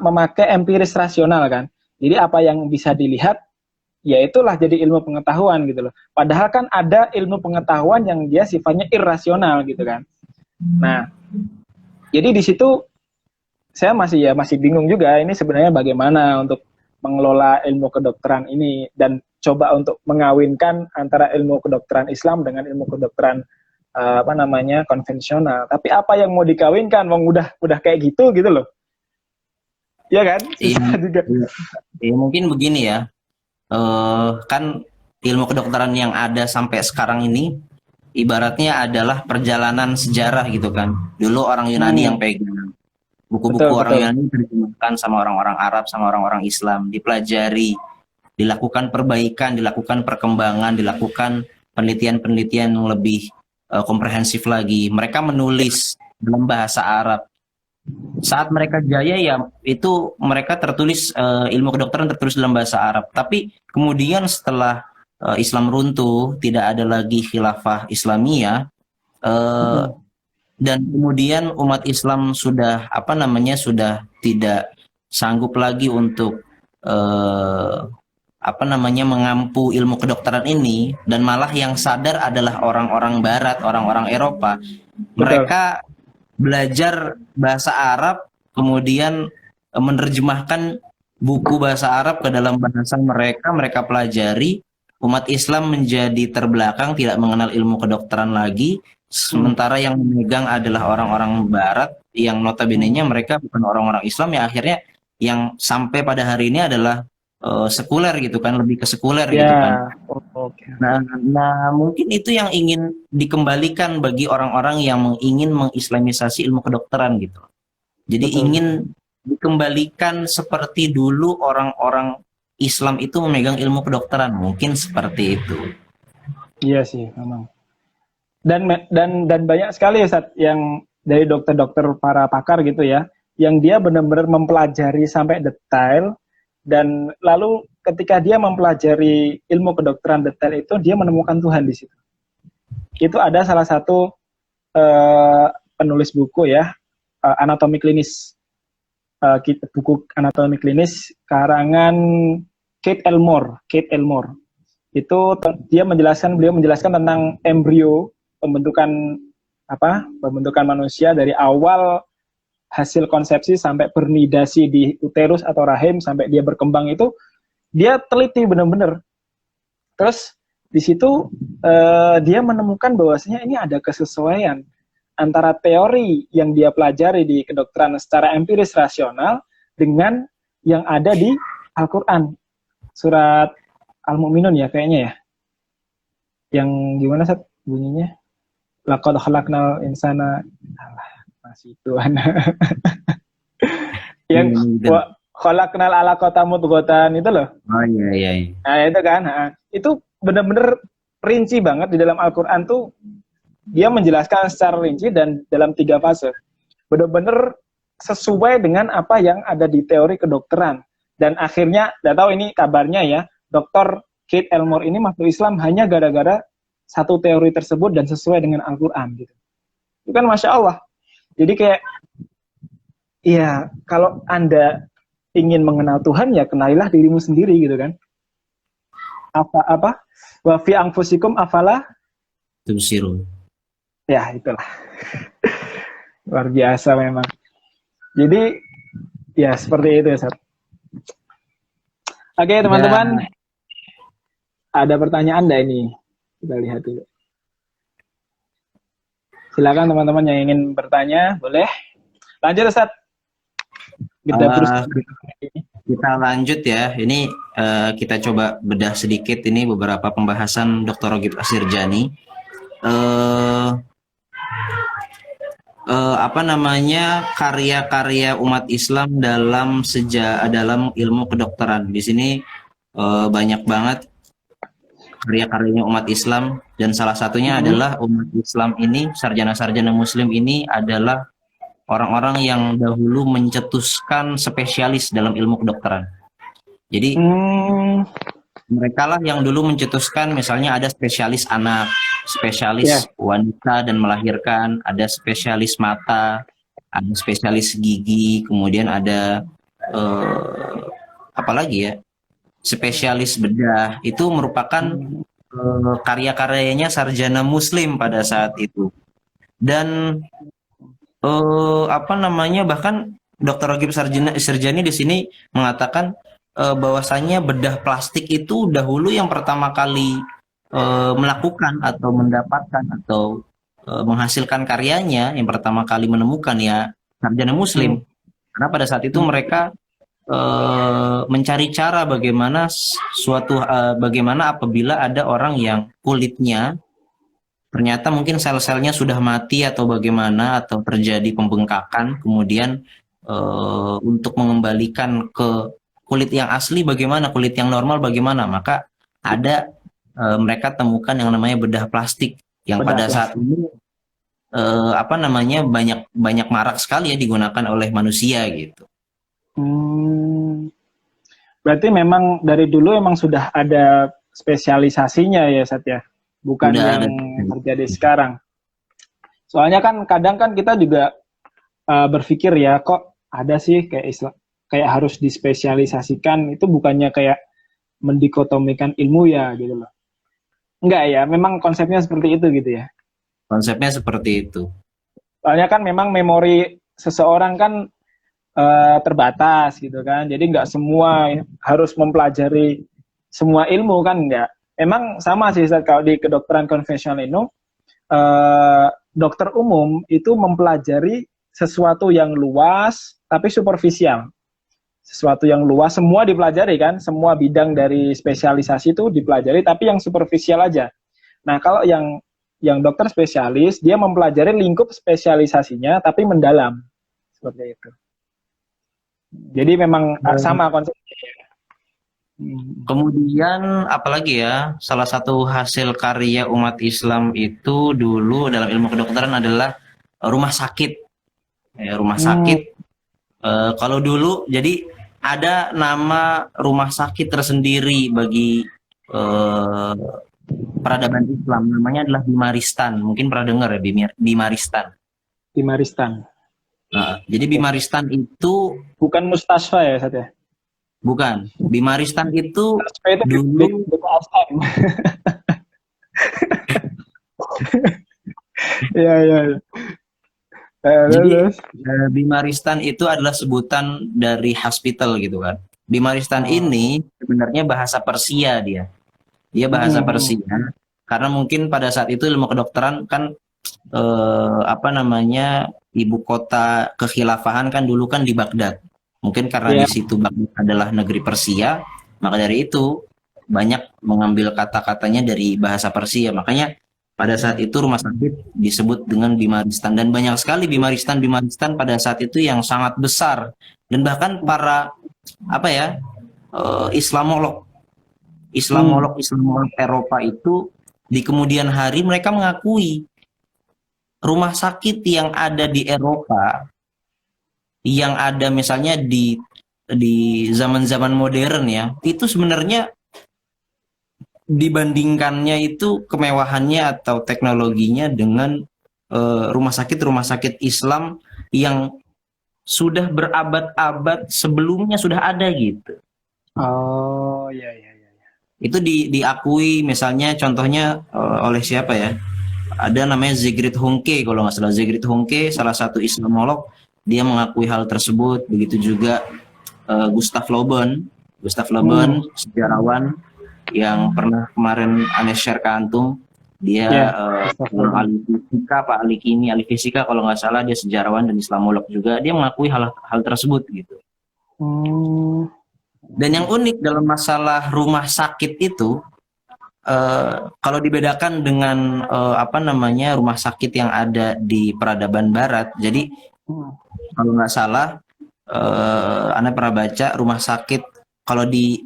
Speaker 1: memakai empiris rasional kan, jadi apa yang bisa dilihat ya itulah jadi ilmu pengetahuan gitu loh. Padahal kan ada ilmu pengetahuan yang dia sifatnya irrasional gitu kan. Nah, jadi di situ saya masih bingung juga ini sebenarnya bagaimana untuk mengelola ilmu kedokteran ini dan coba untuk mengawinkan antara ilmu kedokteran Islam dengan ilmu kedokteran konvensional. Tapi apa yang mau dikawinkan? Udah kayak gitu loh. Iya kan?
Speaker 2: Iya, mungkin begini ya. Kan ilmu kedokteran yang ada sampai sekarang ini ibaratnya adalah perjalanan sejarah gitu kan. Dulu orang Yunani yang pegang buku-buku orang Yunani diterjemahkan sama orang-orang Arab sama orang-orang Islam, dipelajari, dilakukan perbaikan, dilakukan perkembangan, dilakukan penelitian-penelitian yang lebih komprehensif lagi. Mereka menulis dalam bahasa Arab. Saat mereka jaya ya itu mereka tertulis ilmu kedokteran tertulis dalam bahasa Arab. Tapi kemudian setelah Islam runtuh, tidak ada lagi khilafah Islamiyah, eh, dan kemudian umat Islam sudah sudah tidak sanggup lagi untuk mengampu ilmu kedokteran ini, dan malah yang sadar adalah orang-orang Barat, orang-orang Eropa. Mereka belajar bahasa Arab, kemudian menerjemahkan buku bahasa Arab ke dalam bahasa mereka pelajari. Umat Islam menjadi terbelakang, tidak mengenal ilmu kedokteran lagi, sementara yang memegang adalah orang-orang Barat yang notabene-nya mereka bukan orang-orang Islam, ya akhirnya yang sampai pada hari ini adalah sekuler gitu kan, lebih ke sekuler gitu kan. Nah, mungkin itu yang ingin dikembalikan bagi orang-orang yang ingin mengislamisasi ilmu kedokteran gitu. Jadi ingin dikembalikan seperti dulu orang-orang Islam itu memegang ilmu kedokteran, mungkin seperti itu.
Speaker 1: Iya sih, memang. Dan banyak sekali ya yang dari dokter-dokter para pakar gitu ya, yang dia benar-benar mempelajari sampai detail, dan lalu ketika dia mempelajari ilmu kedokteran detail itu, dia menemukan Tuhan di situ. Itu ada salah satu penulis buku ya, anatomi klinis, buku anatomi klinis karangan Kate Elmore. Itu beliau menjelaskan tentang embrio, pembentukan manusia dari awal hasil konsepsi sampai bernidasi di uterus atau rahim sampai dia berkembang, itu dia teliti benar-benar. Terus di situ dia menemukan bahwasanya ini ada kesesuaian antara teori yang dia pelajari di kedokteran secara empiris rasional dengan yang ada di Al-Quran. Surat Al-Mu'minun ya kayaknya ya. Yang gimana Sat bunyinya? Laqad khalaqnal insana, masih Tuhan. Yang khalaqnal alaqata mudghatan itu loh.
Speaker 2: Oh iya.
Speaker 1: Nah, itu kan. Itu benar-benar rinci banget di dalam Al-Qur'an tuh, dia menjelaskan secara rinci dan dalam 3 fase. Benar-benar sesuai dengan apa yang ada di teori kedokteran. Dan akhirnya, tidak tahu ini kabarnya ya, Dr. Kate Elmore ini masuk Islam hanya gara-gara satu teori tersebut dan sesuai dengan Al-Quran gitu. Itu kan Masya Allah. Jadi kayak, ya kalau Anda ingin mengenal Tuhan, ya kenalilah dirimu sendiri gitu kan. Wa fi anfusikum afala
Speaker 2: tubsirun.
Speaker 1: Ya itulah. Luar biasa memang. Jadi, ya seperti itu ya Sat. Oke teman-teman, ada pertanyaan enggak ini? Kita lihat dulu. Silakan teman-teman yang ingin bertanya, boleh. Lanjut Ustaz.
Speaker 2: Kita lanjut ya. Ini kita coba bedah sedikit ini beberapa pembahasan Dr. Ragib Asirjani. Karya-karya umat Islam dalam ilmu kedokteran. Di sini banyak banget karya-karyanya umat Islam, dan salah satunya adalah umat Islam ini, sarjana-sarjana muslim ini adalah orang-orang yang dahulu mencetuskan spesialis dalam ilmu kedokteran. Jadi mereka lah yang dulu mencetuskan, misalnya ada spesialis anak, spesialis wanita dan melahirkan, ada spesialis mata, ada spesialis gigi, kemudian ada spesialis bedah. Itu merupakan karya-karyanya sarjana muslim pada saat itu. Dan bahkan Dr. Ragib Asirjani di sini mengatakan bahwasanya bedah plastik itu dahulu yang pertama kali melakukan atau mendapatkan atau menghasilkan karyanya, yang pertama kali menemukan ya sarjana muslim. Karena pada saat itu mereka mencari cara bagaimana bagaimana apabila ada orang yang kulitnya ternyata mungkin sel-selnya sudah mati atau bagaimana, atau terjadi pembengkakan, kemudian untuk mengembalikan ke kulit yang asli bagaimana, kulit yang normal bagaimana, maka ada mereka temukan yang namanya bedah plastik yang pada saat ini apa namanya banyak banyak marak sekali ya digunakan oleh manusia gitu.
Speaker 1: Berarti memang dari dulu emang sudah ada spesialisasinya ya Satya, bukan
Speaker 2: Udah
Speaker 1: yang
Speaker 2: ada.
Speaker 1: terjadi sekarang. Soalnya kan kadang kan kita juga berpikir ya kok ada sih kayak harus dispesialisasikan, itu bukannya kayak mendikotomikan ilmu ya gitu loh. Enggak ya, memang konsepnya seperti itu gitu ya.
Speaker 2: Konsepnya seperti itu.
Speaker 1: Soalnya kan memang memori seseorang kan terbatas gitu kan. Jadi nggak semua harus mempelajari semua ilmu kan enggak. Memang sama sih kalau di kedokteran konvensional itu dokter umum itu mempelajari sesuatu yang luas tapi superficial. Sesuatu yang luas semua dipelajari kan, semua bidang dari spesialisasi itu dipelajari tapi yang superficial aja. Nah, kalau yang dokter spesialis dia mempelajari lingkup spesialisasinya tapi mendalam. Seperti itu. Jadi memang sama konsepnya.
Speaker 2: Kemudian apalagi ya, salah satu hasil karya umat Islam itu dulu dalam ilmu kedokteran adalah rumah sakit. Rumah sakit. Kalau dulu jadi ada nama rumah sakit tersendiri bagi peradaban Islam, namanya adalah Bimaristan. Mungkin pernah dengar ya Bimaristan.
Speaker 1: Bimaristan.
Speaker 2: Nah, jadi Bimaristan itu
Speaker 1: bukan mustasfa ya Satya?
Speaker 2: Bukan. Bimaristan itu
Speaker 1: dulu ya.
Speaker 2: Jadi Bimaristan itu adalah sebutan dari hospital gitu kan. Bimaristan ini sebenarnya bahasa Persia dia. Dia bahasa Persia karena mungkin pada saat itu ilmu kedokteran kan apa namanya ibu kota kekhilafahan kan dulu kan di Baghdad. Mungkin karena di situ Baghdad adalah negeri Persia, maka dari itu banyak mengambil kata-katanya dari bahasa Persia. Makanya pada saat itu rumah sakit disebut dengan Bimaristan dan banyak sekali Bimaristan pada saat itu yang sangat besar dan bahkan para apa ya Islamolog Eropa itu di kemudian hari mereka mengakui rumah sakit yang ada di Eropa yang ada misalnya di zaman-zaman modern ya itu sebenarnya dibandingkannya itu kemewahannya atau teknologinya dengan rumah sakit Islam yang sudah berabad-abad sebelumnya sudah ada gitu.
Speaker 1: Oh ya.
Speaker 2: Itu diakui misalnya contohnya oleh siapa ya? Ada namanya Sigrid Hunke kalau nggak salah. Sigrid Hunke salah satu Islamolog, dia mengakui hal tersebut. Begitu juga Gustav Lauben sejarawan yang pernah kemarin Anes share ke antum, dia ahli fisika kalau nggak salah, dia sejarawan dan Islamolog juga, dia mengakui hal tersebut gitu. Dan yang unik dalam masalah rumah sakit itu kalau dibedakan dengan apa namanya rumah sakit yang ada di peradaban Barat, jadi kalau nggak salah Anda pernah baca rumah sakit kalau di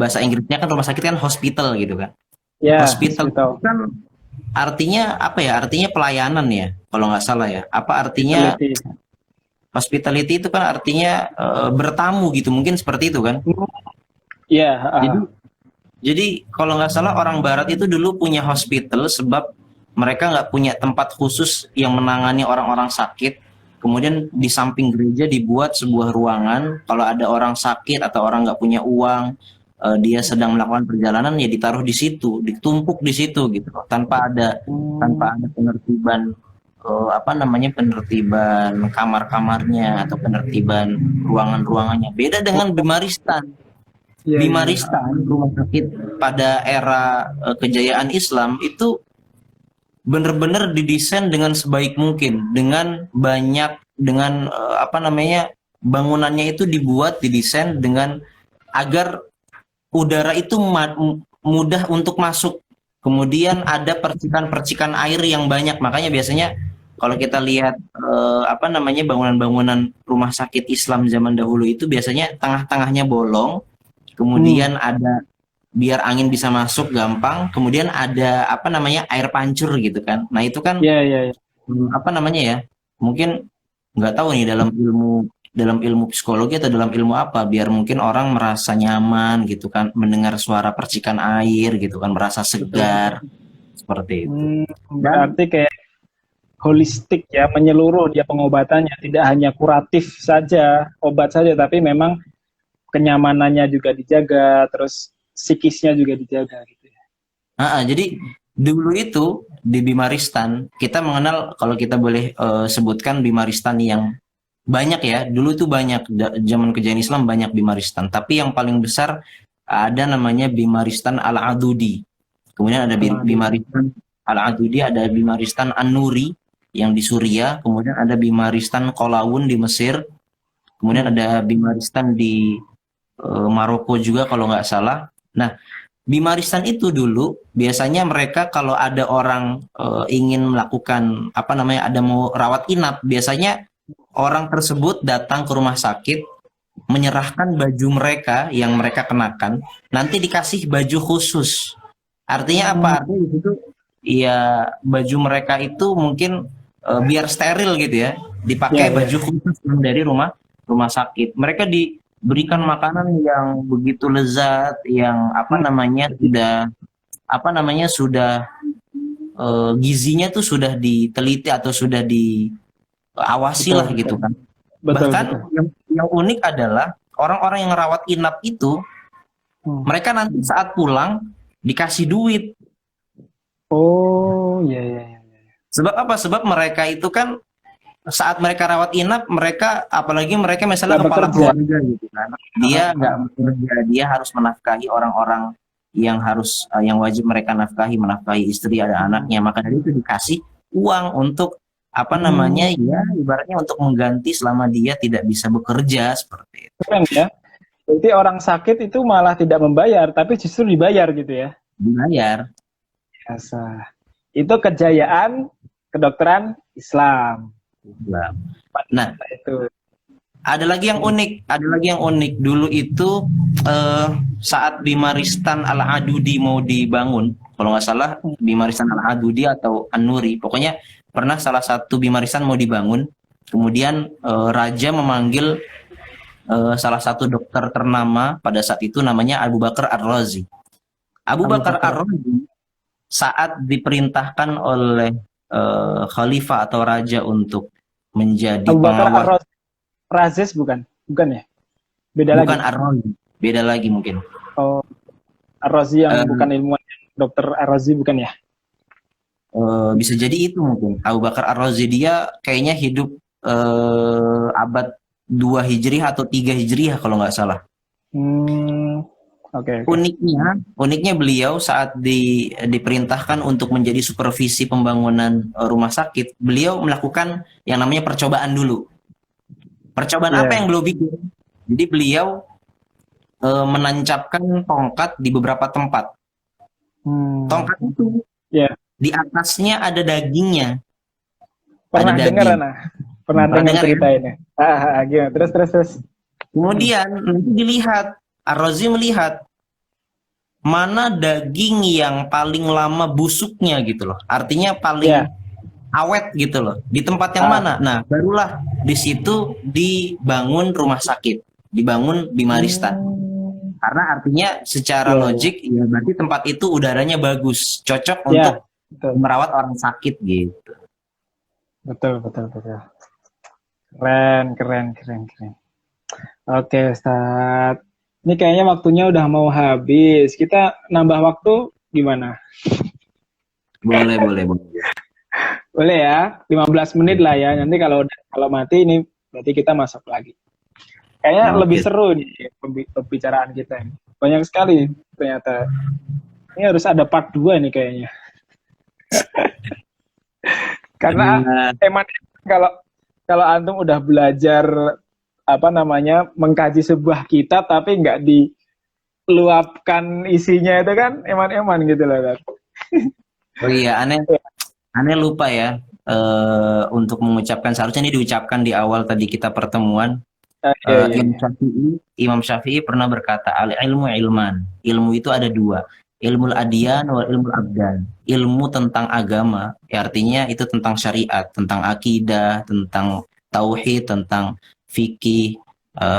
Speaker 2: bahasa Inggrisnya kan rumah sakit kan hospital gitu kan. Ya, hospital kan artinya apa ya? Artinya pelayanan ya, kalau nggak salah ya. Apa artinya? Hospitality itu kan artinya bertamu gitu, mungkin seperti itu kan?
Speaker 1: Iya.
Speaker 2: Jadi kalau nggak salah orang Barat itu dulu punya hospital sebab mereka nggak punya tempat khusus yang menangani orang-orang sakit. Kemudian di samping gereja dibuat sebuah ruangan, kalau ada orang sakit atau orang nggak punya uang, dia sedang melakukan perjalanan ya ditaruh di situ, ditumpuk di situ gitu, tanpa ada penertiban penertiban kamar-kamarnya atau penertiban ruangan-ruangannya. Beda dengan Bimaristan. Bimaristan rumah sakit pada era kejayaan Islam itu benar-benar didesain dengan sebaik mungkin, dengan bangunannya itu didesain dengan agar udara itu mudah untuk masuk. Kemudian ada percikan-percikan air yang banyak, makanya biasanya kalau kita lihat bangunan-bangunan rumah sakit Islam zaman dahulu itu biasanya tengah-tengahnya bolong, kemudian ada biar angin bisa masuk gampang, kemudian ada air pancur gitu kan. Nah itu kan apa namanya ya? Mungkin nggak tahu nih dalam ilmu psikologi atau dalam ilmu apa, biar mungkin orang merasa nyaman gitu kan, mendengar suara percikan air gitu kan, merasa segar seperti itu. Dan
Speaker 1: Berarti kayak holistik ya, menyeluruh dia pengobatannya, tidak hanya kuratif saja, obat saja, tapi memang kenyamanannya juga dijaga, terus psikisnya juga dijaga gitu ya.
Speaker 2: jadi dulu itu di Bimaristan kita mengenal, kalau kita boleh sebutkan Bimaristan yang banyak ya. Dulu tuh banyak zaman kejayaan Islam banyak Bimaristan, tapi yang paling besar ada namanya Bimaristan Al-Adudi. Kemudian ada Bimaristan Al-Adudi, ada Bimaristan An-Nuri yang di Suriah, kemudian ada Bimaristan Qalawun di Mesir, kemudian ada Bimaristan di Maroko juga kalau nggak salah. Nah, Bimaristan itu dulu biasanya mereka kalau ada orang ingin melakukan apa namanya, ada mau rawat inap, biasanya orang tersebut datang ke rumah sakit, menyerahkan baju mereka yang mereka kenakan, nanti dikasih baju khusus. Artinya apa? Artinya itu ya baju mereka itu mungkin biar steril gitu ya, dipakai baju khusus dari rumah sakit. Mereka diberikan makanan yang begitu lezat, yang apa namanya sudah gizinya tuh sudah diteliti atau sudah diawasi lah gitu kan. Bahkan yang unik adalah orang-orang yang rawat inap itu mereka nanti saat pulang dikasih duit.
Speaker 1: Oh, iya.
Speaker 2: Sebab apa? Sebab mereka itu kan saat mereka rawat inap, mereka apalagi mereka misalnya kepala keluarga gitu kan, dia nggak bekerja, dia harus menafkahi orang-orang yang wajib mereka menafkahi istri, ada anaknya, maka dari itu dikasih uang untuk apa namanya ya, ibaratnya untuk mengganti selama dia tidak bisa bekerja seperti itu.
Speaker 1: Keren ya. Jadi orang sakit itu malah tidak membayar, tapi justru dibayar gitu ya?
Speaker 2: Dibayar.
Speaker 1: Biasa. Itu kejayaan kedokteran Islam.
Speaker 2: Nah, itu ada lagi yang unik. Dulu itu saat Bimaristan Al-Adudi mau dibangun, kalau nggak salah Bimaristan Al-Adudi atau An-Nuri, pokoknya pernah salah satu Bimaristan mau dibangun, kemudian raja memanggil salah satu dokter ternama pada saat itu, namanya Abu Bakar Ar-Razi. Abu Bakar Ar-Razi saat diperintahkan oleh khalifah atau raja untuk menjadi
Speaker 1: pengawal. Razis bukan ya? Beda lagi.
Speaker 2: Bukan Ar-Razi, beda lagi mungkin.
Speaker 1: Oh, Ar-Razi yang bukan ilmuwan, dokter Ar-Razi bukan ya?
Speaker 2: Bisa jadi itu mungkin. Abu Bakar Ar-Razi dia kayaknya hidup abad 2 Hijriah atau 3 Hijriah kalau nggak salah.
Speaker 1: Okay.
Speaker 2: Uniknya beliau saat diperintahkan untuk menjadi supervisi pembangunan rumah sakit, beliau melakukan yang namanya percobaan dulu. Percobaan apa yang beliau bikin? Jadi beliau menancapkan tongkat di beberapa tempat. Tongkat itu di atasnya ada dagingnya.
Speaker 1: Pernah dengar cerita ini. Gimana? Terus.
Speaker 2: Kemudian nanti dilihat, Ar-Razi melihat mana daging yang paling lama busuknya gitu loh. Artinya paling awet gitu loh. Di tempat yang mana? Nah, barulah di situ dibangun rumah sakit, dibangun Bimaristan. Karena artinya secara logik ya berarti tempat itu udaranya bagus, cocok untuk merawat orang sakit gitu.
Speaker 1: Betul. Keren. Oke, Ustaz. Ini kayaknya waktunya udah mau habis. Kita nambah waktu gimana?
Speaker 2: Boleh.
Speaker 1: Boleh ya, 15 menit lah ya. Nanti kalau mati ini berarti kita masuk lagi. Kayaknya lebih seru nih pembicaraan kita ini. Banyak sekali ternyata. Ini harus ada part 2 nih kayaknya. Karena emang kalau antum udah belajar mengkaji sebuah kitab tapi nggak diluapkan isinya, itu kan eman-eman gitu loh.
Speaker 2: Oh iya, aneh lupa ya untuk mengucapkan, seharusnya ini diucapkan di awal tadi kita pertemuan. Imam Syafi'i pernah berkata, al-ilmu ilman, ilmu itu ada 2. ilmu adyan wal ilmu abdan. Ilmu tentang agama, ya artinya itu tentang syariat, tentang akidah, tentang tauhid, tentang fikih,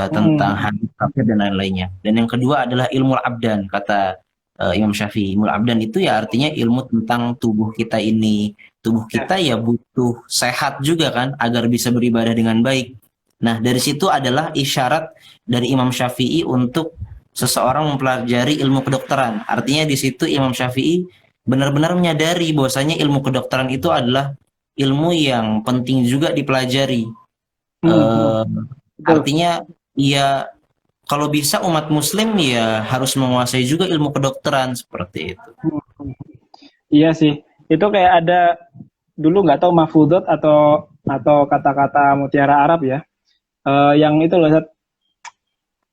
Speaker 2: tentang
Speaker 1: Hmm.
Speaker 2: hadis, tafsir dan lain-lainnya. Dan yang kedua adalah ilmu abdan, kata Imam Syafi'i. Ilmu abdan itu ya artinya ilmu tentang tubuh kita ini. Tubuh
Speaker 1: Ya.
Speaker 2: kita ya butuh sehat juga kan, agar bisa beribadah dengan baik. Nah, dari situ adalah isyarat dari Imam Syafi'i untuk seseorang mempelajari ilmu kedokteran. Artinya di situ Imam Syafi'i benar-benar menyadari bahwasanya ilmu kedokteran itu adalah ilmu yang penting juga dipelajari.
Speaker 1: Hmm.
Speaker 2: Eh,
Speaker 1: Betul.
Speaker 2: artinya ya kalau bisa umat muslim ya harus menguasai juga ilmu kedokteran seperti itu.
Speaker 1: Hmm. Iya sih. Itu kayak ada dulu nggak tahu mafudot atau kata-kata mutiara Arab ya. Yang itu loh, Zat.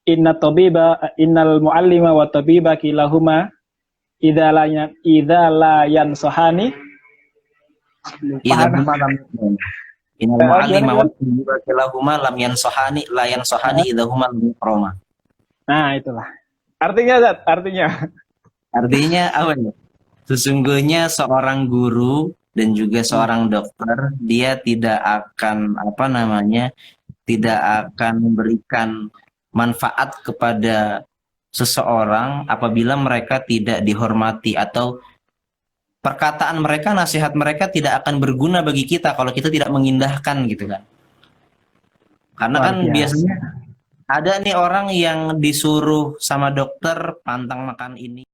Speaker 1: Innal muallima wa tabiba kilahuma idza la yansohani.
Speaker 2: Idza
Speaker 1: Lupa.
Speaker 2: huma lam Inal
Speaker 1: Gimana
Speaker 2: mu'allima wa
Speaker 1: gimana?
Speaker 2: kilahuma lam yansohani la yansohani idza huma lam yukrama.
Speaker 1: Nah, itulah. Artinya, Zat, artinya.
Speaker 2: Artinya apa ya? Sesungguhnya seorang guru dan juga
Speaker 1: Hmm.
Speaker 2: seorang dokter dia tidak akan apa namanya tidak akan memberikan manfaat kepada seseorang apabila mereka tidak dihormati atau perkataan mereka, nasihat mereka tidak akan berguna bagi kita kalau kita tidak mengindahkan gitu kan. Karena
Speaker 1: Luar
Speaker 2: kan
Speaker 1: biasa.
Speaker 2: biasanya ada nih orang yang disuruh sama dokter pantang makan ini